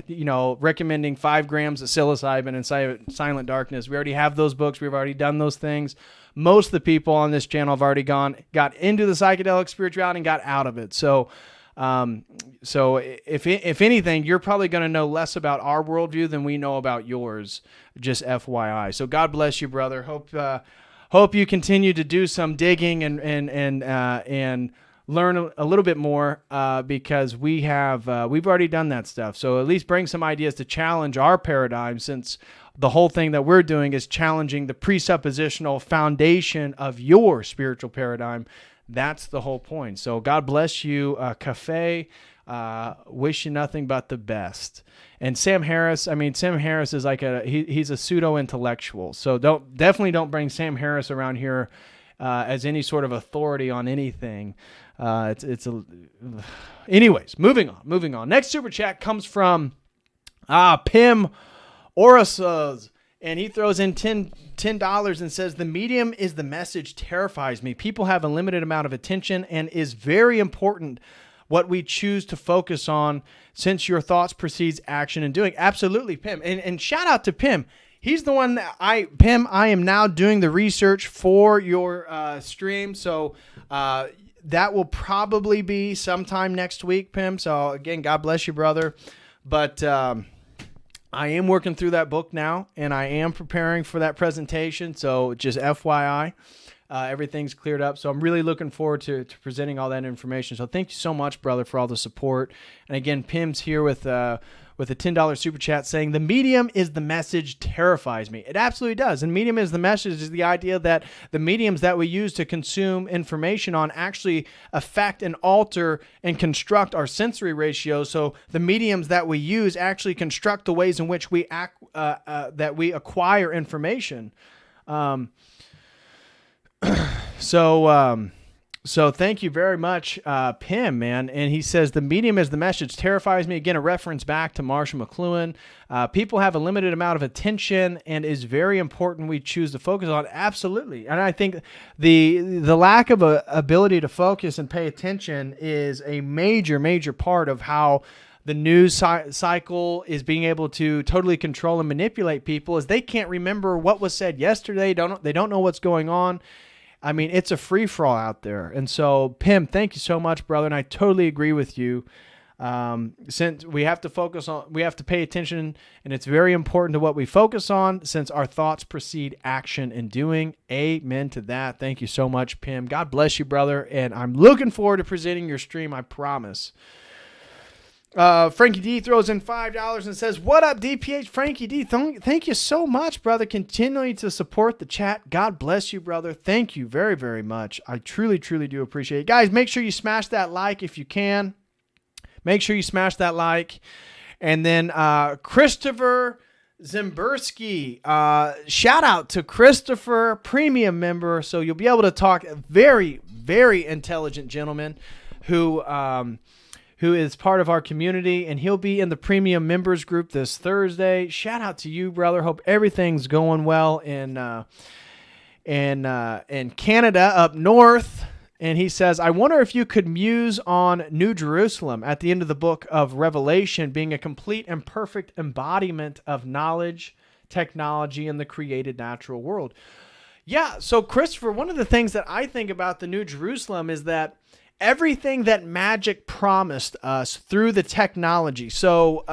recommending 5 grams of psilocybin and silent darkness. We already have those books. We've already done those things. Most of the people on this channel have already got into the psychedelic spirituality and got out of it. So if anything, you're probably going to know less about our worldview than we know about yours, just FYI. So God bless you, brother. Hope you continue to do some digging and learn a little bit more because we've already done that stuff. So at least bring some ideas to challenge our paradigm, since the whole thing that we're doing is challenging the presuppositional foundation of your spiritual paradigm. That's the whole point. So God bless you, Cafe. Wish you nothing but the best. And Sam Harris is like he's a pseudo-intellectual. So definitely don't bring Sam Harris around here as any sort of authority on anything. Anyways, moving on. Next super chat comes from Pim Orasuz, and he throws in $10 and says, the medium is the message terrifies me. People have a limited amount of attention, and is very important what we choose to focus on, since your thoughts precedes action and doing. Absolutely, Pim. And shout out to Pim. He's the one that I am now doing the research for your stream. So that will probably be sometime next week, Pim. So again, God bless you, brother. But I am working through that book now, and I am preparing for that presentation. So just FYI, everything's cleared up. So I'm really looking forward to presenting all that information. So thank you so much, brother, for all the support. And again, Pim's here with a $10 super chat saying, the medium is the message terrifies me. It absolutely does. And medium is the message is the idea that the mediums that we use to consume information on actually affect and alter and construct our sensory ratios. So the mediums that we use actually construct the ways in which we that we acquire information. So thank you very much, Pim, man. And he says, the medium is the message terrifies me. Again, a reference back to Marshall McLuhan. People have a limited amount of attention, and is very important we choose to focus on. Absolutely. And I think the lack of a ability to focus and pay attention is a major, major part of how the news cycle is being able to totally control and manipulate people, is they can't remember what was said yesterday. They don't know what's going on. I mean, it's a free-for-all out there. And so, Pim, thank you so much, brother. And I totally agree with you. Since we have to pay attention, and it's very important to what we focus on, since our thoughts precede action and doing. Amen to that. Thank you so much, Pim. God bless you, brother. And I'm looking forward to presenting your stream, I promise. Frankie D throws in $5 and says, what up, DPH? Frankie D, thank you so much, brother. Continuing to support the chat. God bless you, brother. Thank you very, very much. I truly, truly do appreciate it. Guys, make sure you smash that like if you can. Make sure you smash that like. And then Christopher Zimbersky. Shout out to Christopher, premium member. So you'll be able to talk. Very, very intelligent gentleman who is part of our community, and he'll be in the premium members group this Thursday. Shout out to you, brother. Hope everything's going well in Canada up north. And he says, I wonder if you could muse on New Jerusalem at the end of the book of Revelation being a complete and perfect embodiment of knowledge, technology, and the created natural world. Yeah, so Christopher, one of the things that I think about the New Jerusalem is that everything that magic promised us through the technology, so,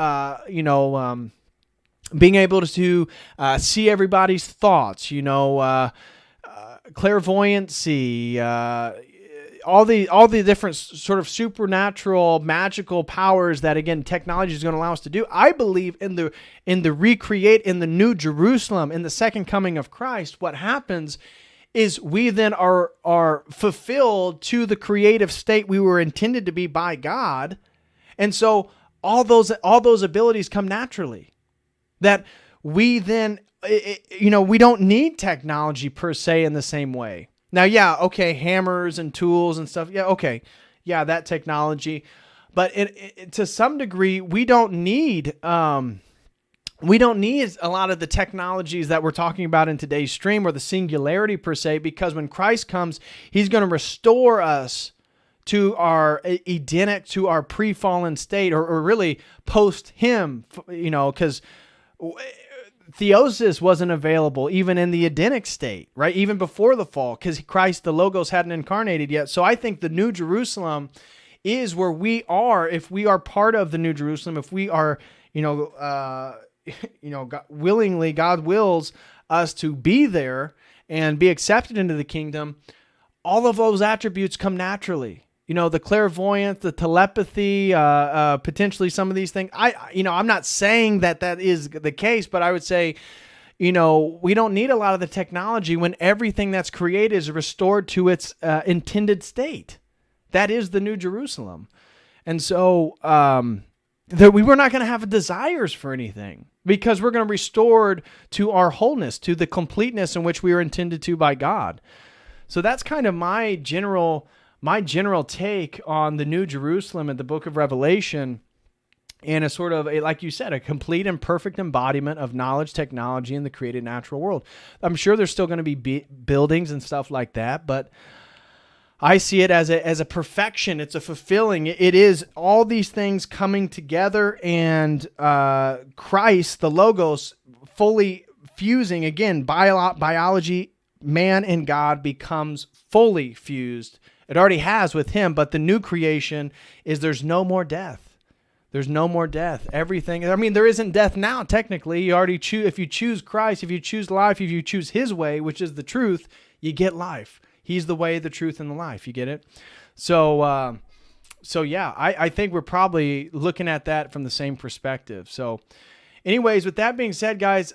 being able to see everybody's thoughts, clairvoyancy, all the different sort of supernatural, magical powers that, again, technology is going to allow us to do. I believe in the recreate in the New Jerusalem, in the second coming of Christ. What happens is we then are fulfilled to the creative state we were intended to be by God, and so all those abilities come naturally. That we then, we don't need technology per se in the same way. Now, yeah, okay, hammers and tools and stuff. Yeah, okay. Yeah, that technology. But to some degree, we don't need a lot of the technologies that we're talking about in today's stream, or the singularity per se, because when Christ comes, he's going to restore us to our Edenic, to our pre-fallen state, or really post him, because theosis wasn't available even in the Edenic state, right? Even before the fall, because Christ, the Logos, hadn't incarnated yet. So I think the New Jerusalem is where we are, if we are part of the New Jerusalem, if we are, willingly, God wills us to be there and be accepted into the kingdom. All of those attributes come naturally. The clairvoyance, the telepathy, potentially some of these things. I'm not saying that is the case, but I would say, we don't need a lot of the technology when everything that's created is restored to its intended state. That is the New Jerusalem. And so we were not going to have desires for anything, because we're going to be restored to our wholeness, to the completeness in which we were intended to by God. So that's kind of my general take on the New Jerusalem in the book of Revelation, and a sort of, like you said, a complete and perfect embodiment of knowledge, technology, and the created natural world. I'm sure there's still going to be buildings and stuff like that, but I see it as a perfection. It's a fulfilling. It is all these things coming together, and Christ, the Logos, fully fusing. Again, biology, man and God becomes fully fused. It already has with him, but the new creation is there's no more death. There's no more death. Everything, there isn't death now, technically. You already choose, if you choose Christ, if you choose life, if you choose his way, which is the truth, you get life. He's the way, the truth, and the life. You get it? So yeah, I think we're probably looking at that from the same perspective. So anyways, with that being said, guys,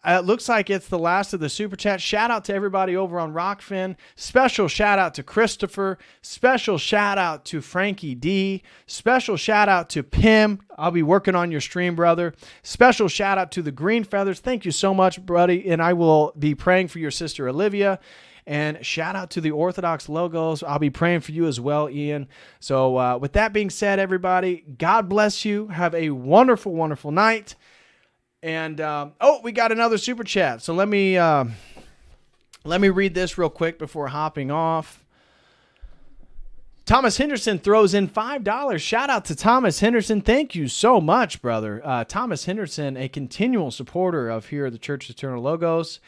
it looks like it's the last of the Super Chat. Shout out to everybody over on Rockfin. Special shout out to Christopher. Special shout out to Frankie D. Special shout out to Pim. I'll be working on your stream, brother. Special shout out to the Green Feathers. Thank you so much, buddy. And I will be praying for your sister, Olivia. And shout out to the Orthodox Logos. I'll be praying for you as well, Ian. So with that being said, everybody, God bless you. Have a wonderful, wonderful night. And, we got another super chat. So let me read this real quick before hopping off. Thomas Henderson throws in $5. Shout out to Thomas Henderson. Thank you so much, brother. Thomas Henderson, a continual supporter of here at the Church of Eternal Logos.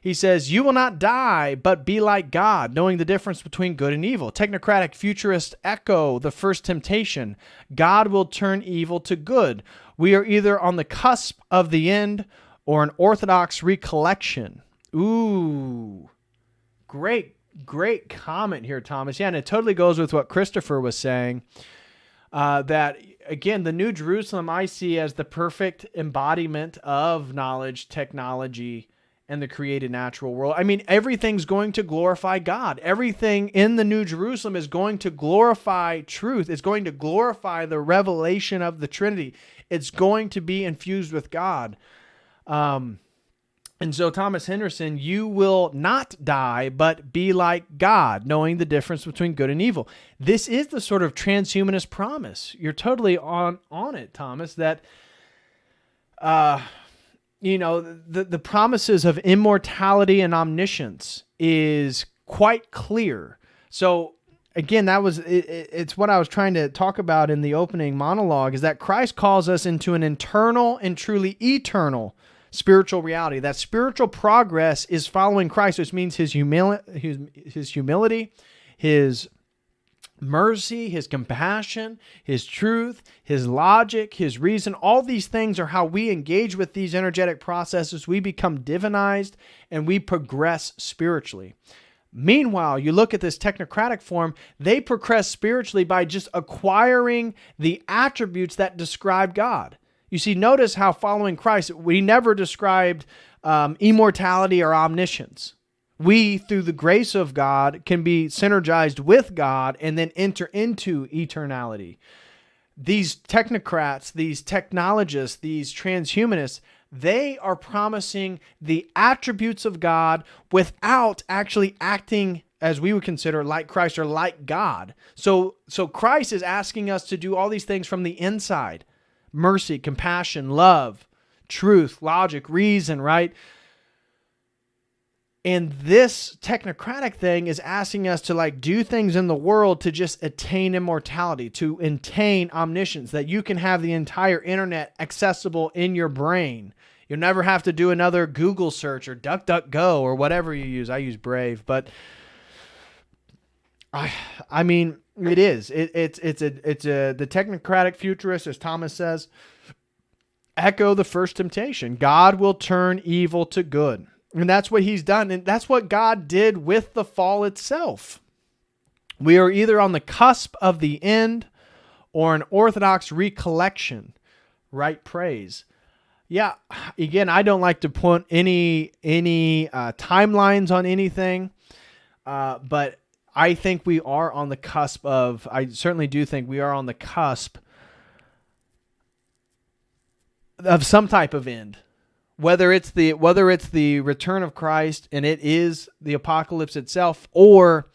He says, you will not die, but be like God, knowing the difference between good and evil. Technocratic futurist echo the first temptation. God will turn evil to good. We are either on the cusp of the end or an orthodox recollection. Ooh, great comment here, Thomas. Yeah, and it totally goes with what Christopher was saying, that, again, the New Jerusalem I see as the perfect embodiment of knowledge, technology, and the created natural world. Everything's going to glorify God. Everything in the New Jerusalem is going to glorify truth. It's going to glorify the revelation of the Trinity. It's going to be infused with God. And so, Thomas Henderson, you will not die, but be like God, knowing the difference between good and evil. This is the sort of transhumanist promise. You're totally on it, Thomas, that, the promises of immortality and omniscience is quite clear. So, again, it's what I was trying to talk about in the opening monologue, is that Christ calls us into an internal and truly eternal spiritual reality. That spiritual progress is following Christ, which means his humility, his mercy, his compassion, his truth, his logic, his reason. All these things are how we engage with these energetic processes. We become divinized and we progress spiritually. Meanwhile, you look at this technocratic form, they progress spiritually by just acquiring the attributes that describe God. You see, notice how following Christ, we never described immortality or omniscience. We, through the grace of God, can be synergized with God and then enter into eternality. These technocrats, these technologists, these transhumanists, they are promising the attributes of God without actually acting as we would consider like Christ or like God. So Christ is asking us to do all these things from the inside. Mercy, compassion, love, truth, logic, reason, right? And this technocratic thing is asking us to do things in the world to just attain immortality, to attain omniscience, that you can have the entire internet accessible in your brain. You'll never have to do another Google search or DuckDuckGo or whatever you use. I use Brave, but I mean, it is. The technocratic futurist, as Thomas says, echo the first temptation. God will turn evil to good. And that's what he's done. And that's what God did with the fall itself. We are either on the cusp of the end or an orthodox recollection. Right praise. Yeah, again, I don't like to put any timelines on anything, but I think we are on the cusp of, I certainly do think we are on the cusp of some type of end. Whether it's the return of Christ and it is the apocalypse itself, or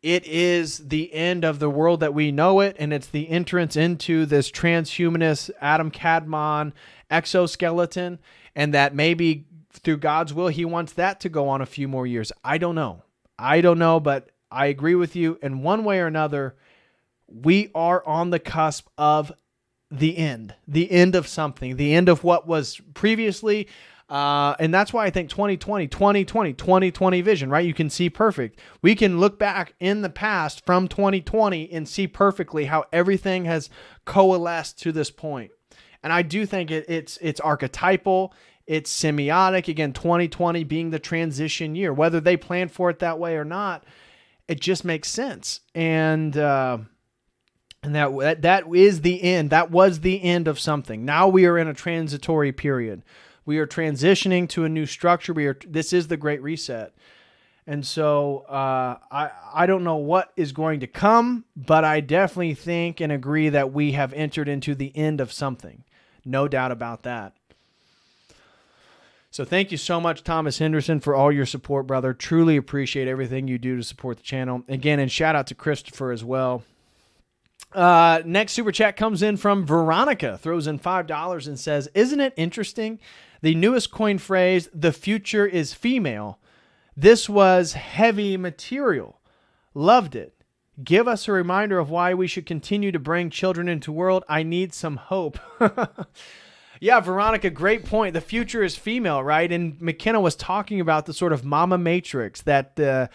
it is the end of the world that we know it, and it's the entrance into this transhumanist Kadmon exoskeleton, and that maybe through God's will, he wants that to go on a few more years. I don't know, but I agree with you. In one way or another, we are on the cusp of the end of something, the end of what was previously. And that's why I think 2020 vision, right? You can see perfect. We can look back in the past from 2020 and see perfectly how everything has coalesced to this point. And I do think it's archetypal. It's semiotic. Again, 2020 being the transition year, whether they planned for it that way or not, it just makes sense. And that is the end. That was the end of something. Now we are in a transitory period. We are transitioning to a new structure. This is the Great Reset. And so I don't know what is going to come, but I definitely think and agree that we have entered into the end of something. No doubt about that. So thank you so much, Thomas Henderson, for all your support, brother. Truly appreciate everything you do to support the channel. Again, and shout out to Christopher as well. Next super chat comes in from Veronica, throws in $5 and says, "Isn't it interesting? The newest coin phrase, the future is female. This was heavy material. Loved it. Give us a reminder of why we should continue to bring children into the world. I need some hope." Yeah, Veronica, great point. The future is female, right? And McKenna was talking about the sort of mama matrix, that the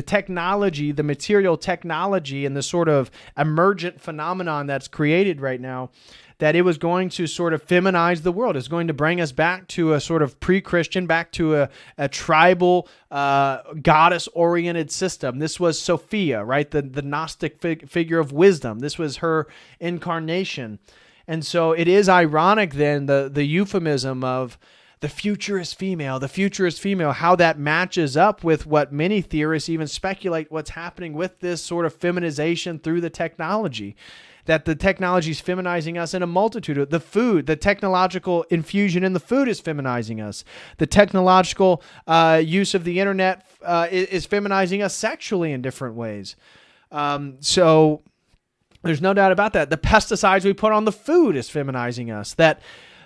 technology, the material technology, and the sort of emergent phenomenon that's created right now, that it was going to sort of feminize the world. It's going to bring us back to a sort of pre-Christian, back to a tribal, goddess-oriented system. This was Sophia, right? The Gnostic figure of wisdom. This was her incarnation. And so it is ironic then, the euphemism of the future is female, the future is female, how that matches up with what many theorists even speculate what's happening with this sort of feminization through the technology. That the technology is feminizing us in a multitude of the food, the technological infusion in the food is feminizing us. The technological use of the internet is feminizing us sexually in different ways. So there's no doubt about that. The pesticides we put on the food is feminizing us. That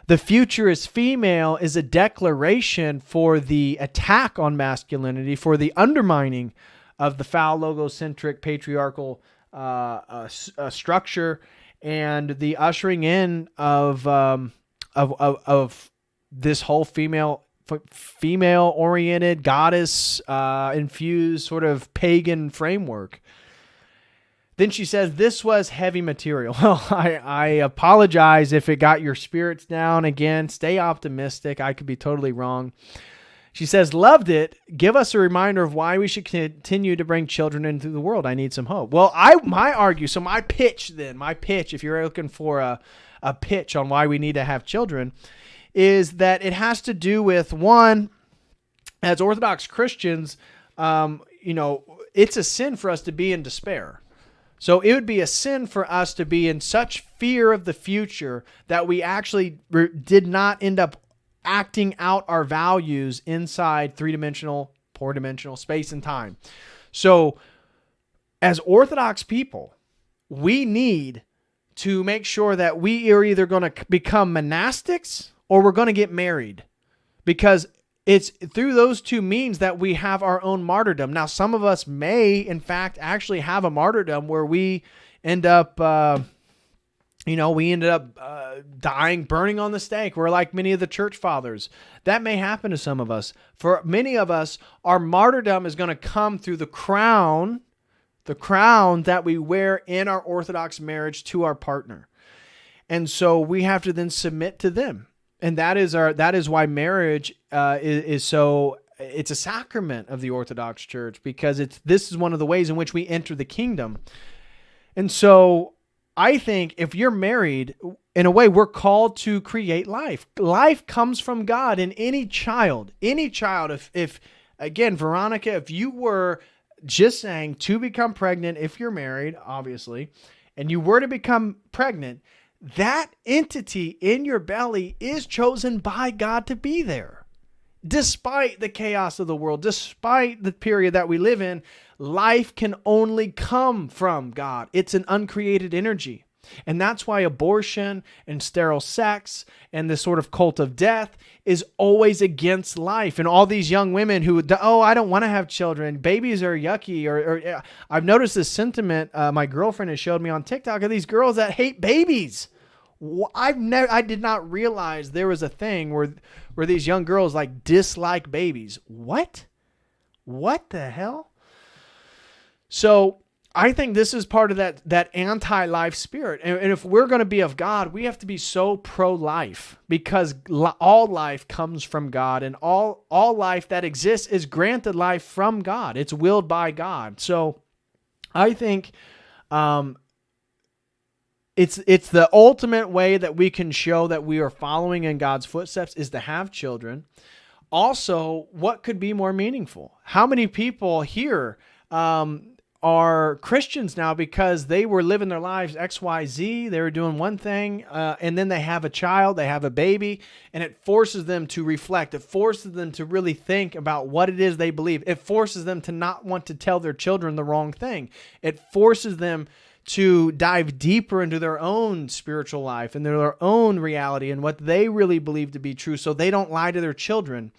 the future is female is a declaration for the attack on masculinity, for the undermining of the foul, logocentric, patriarchal structure, and the ushering in of this whole female-oriented, goddess infused sort of pagan framework. Then she says, this was heavy material. Well, I apologize if it got your spirits down. Again, stay optimistic. I could be totally wrong. She says, loved it. Give us a reminder of why we should continue to bring children into the world. I need some hope. Well, my pitch, if you're looking for a pitch on why we need to have children, is that it has to do with, one, as Orthodox Christians, it's a sin for us to be in despair. So it would be a sin for us to be in such fear of the future that we actually did not end up acting out our values inside three-dimensional, four-dimensional space and time. So as Orthodox people, we need to make sure that we are either going to become monastics or we're going to get married, because it's through those two means that we have our own martyrdom. Now, some of us may, in fact, actually have a martyrdom where we end up, dying, burning on the stake. We're like many of the church fathers. That may happen to some of us. For many of us, our martyrdom is going to come through the crown that we wear in our Orthodox marriage to our partner. And so we have to then submit to them. And that is why marriage is so, it's a sacrament of the Orthodox Church, because this is one of the ways in which we enter the kingdom. And so I think if you're married, in a way, we're called to create life. Life comes from God in any child. If again, Veronica, if you were just saying to become pregnant, if you're married, obviously, and you were to become pregnant, that entity in your belly is chosen by God to be there. Despite the chaos of the world, despite the period that we live in, life can only come from God. It's an uncreated energy. And that's why abortion and sterile sex and this sort of cult of death is always against life. And all these young women who, I don't want to have children. Babies are yucky. Or I've noticed this sentiment my girlfriend has showed me on TikTok of these girls that hate babies. I did not realize there was a thing where these young girls like dislike babies. What the hell? So I think this is part of that anti-life spirit. And if we're going to be of God, we have to be so pro-life, because all life comes from God, and all life that exists is granted life from God. It's willed by God. So I think it's the ultimate way that we can show that we are following in God's footsteps is to have children. Also, what could be more meaningful? How many people here are Christians now because they were living their lives XYZ, they were doing one thing, and then they have a child, they have a baby, and it forces them to reflect. It forces them to really think about what it is they believe. It forces them to not want to tell their children the wrong thing. It forces them to dive deeper into their own spiritual life and their own reality and what they really believe to be true, so they don't lie to their children.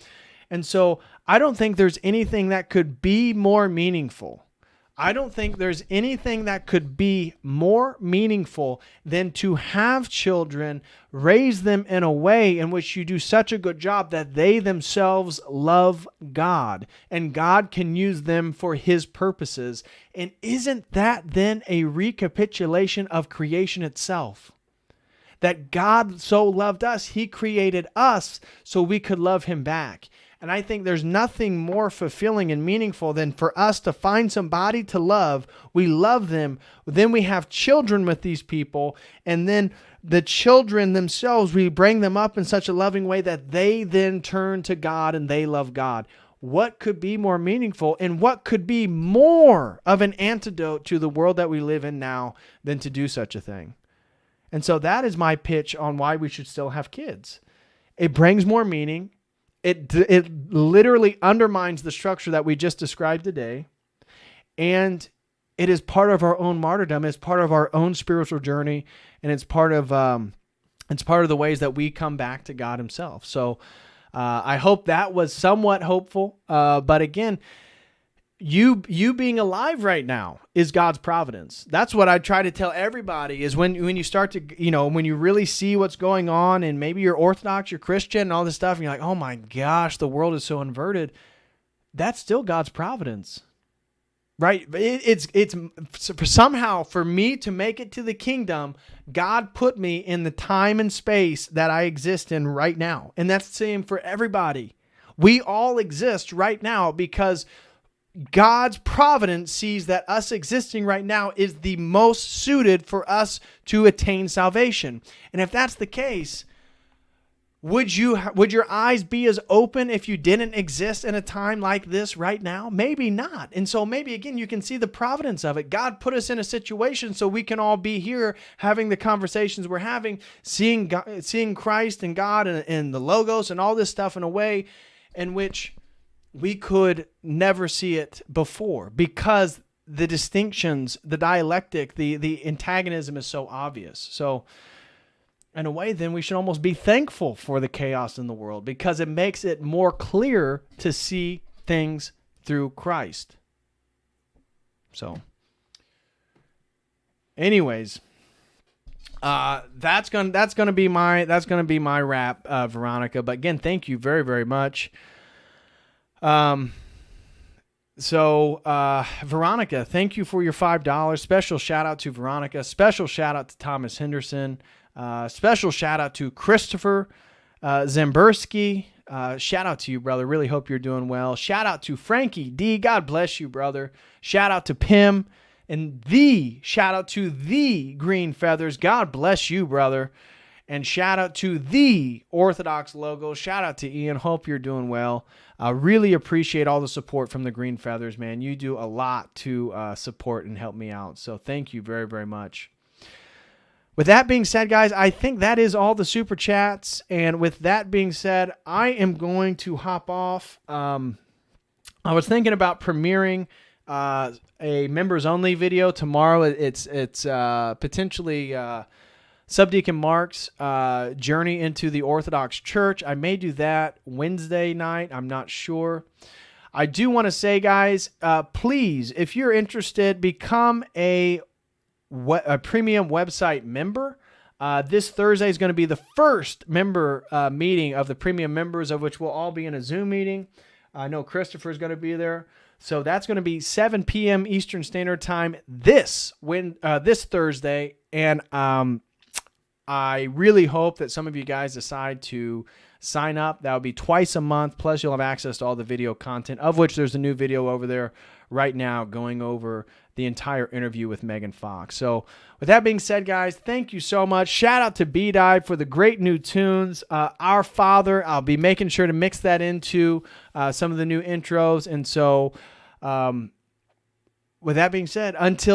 And so I don't think there's anything that could be more meaningful. I don't think there's anything that could be more meaningful than to have children, raise them in a way in which you do such a good job that they themselves love God and God can use them for His purposes. And isn't that then a recapitulation of creation itself? That God so loved us, He created us so we could love Him back. And I think there's nothing more fulfilling and meaningful than for us to find somebody to love. We love them. Then we have children with these people. And then the children themselves, we bring them up in such a loving way that they then turn to God and they love God. What could be more meaningful, and what could be more of an antidote to the world that we live in now than to do such a thing? And so that is my pitch on why we should still have kids. It brings more meaning. It literally undermines the structure that we just described today. And it is part of our own martyrdom. It's part of our own spiritual journey. And it's part of the ways that we come back to God himself. So I hope that was somewhat hopeful. But again, you being alive right now is God's providence. That's what I try to tell everybody is when you start to, when you really see what's going on and maybe you're Orthodox, you're Christian and all this stuff, and you're like, oh my gosh, the world is so inverted. That's still God's providence, right? It's somehow for me to make it to the kingdom, God put me in the time and space that I exist in right now. And that's the same for everybody. We all exist right now because God's providence sees that us existing right now is the most suited for us to attain salvation. And if that's the case, would your eyes be as open if you didn't exist in a time like this right now? Maybe not. And so maybe, again, you can see the providence of it. God put us in a situation so we can all be here having the conversations we're having, seeing Christ and God and the Logos and all this stuff in a way in which we could never see it before because the distinctions, the dialectic, the antagonism is so obvious. So in a way, then we should almost be thankful for the chaos in the world because it makes it more clear to see things through Christ. So anyways, that's gonna be my wrap, Veronica. But again, thank you very, very much. Veronica, thank you for your $5. Special shout out to Veronica. Special shout out to Thomas Henderson. Special shout out to Christopher Zambersky. Shout out to you, brother. Really hope you're doing well. Shout out to Frankie D. God bless you, brother. Shout out to Pim. And shout out to the Green Feathers. God bless you, brother. And shout out to the Orthodox Logo. Shout out to Ian. Hope you're doing well. I really appreciate all the support from the Green Feathers, man. You do a lot to support and help me out. So thank you very, very much. With that being said, guys, I think that is all the super chats. And with that being said, I am going to hop off. I was thinking about premiering a members only video tomorrow. It's potentially Subdeacon Mark's journey into the Orthodox Church. I may do that Wednesday night. I'm not sure. I do want to say, guys, please, if you're interested, become a premium website member. This Thursday is going to be the first member meeting of the premium members, of which we'll all be in a Zoom meeting. I know Christopher is going to be there. So that's going to be 7 p.m. Eastern Standard Time this Thursday. And I really hope that some of you guys decide to sign up. That will be twice a month. Plus, you'll have access to all the video content, of which there's a new video over there right now going over the entire interview with Megan Fox. So with that being said, guys, thank you so much. Shout out to B-Dive for the great new tunes. Our Father, I'll be making sure to mix that into some of the new intros. And so with that being said, until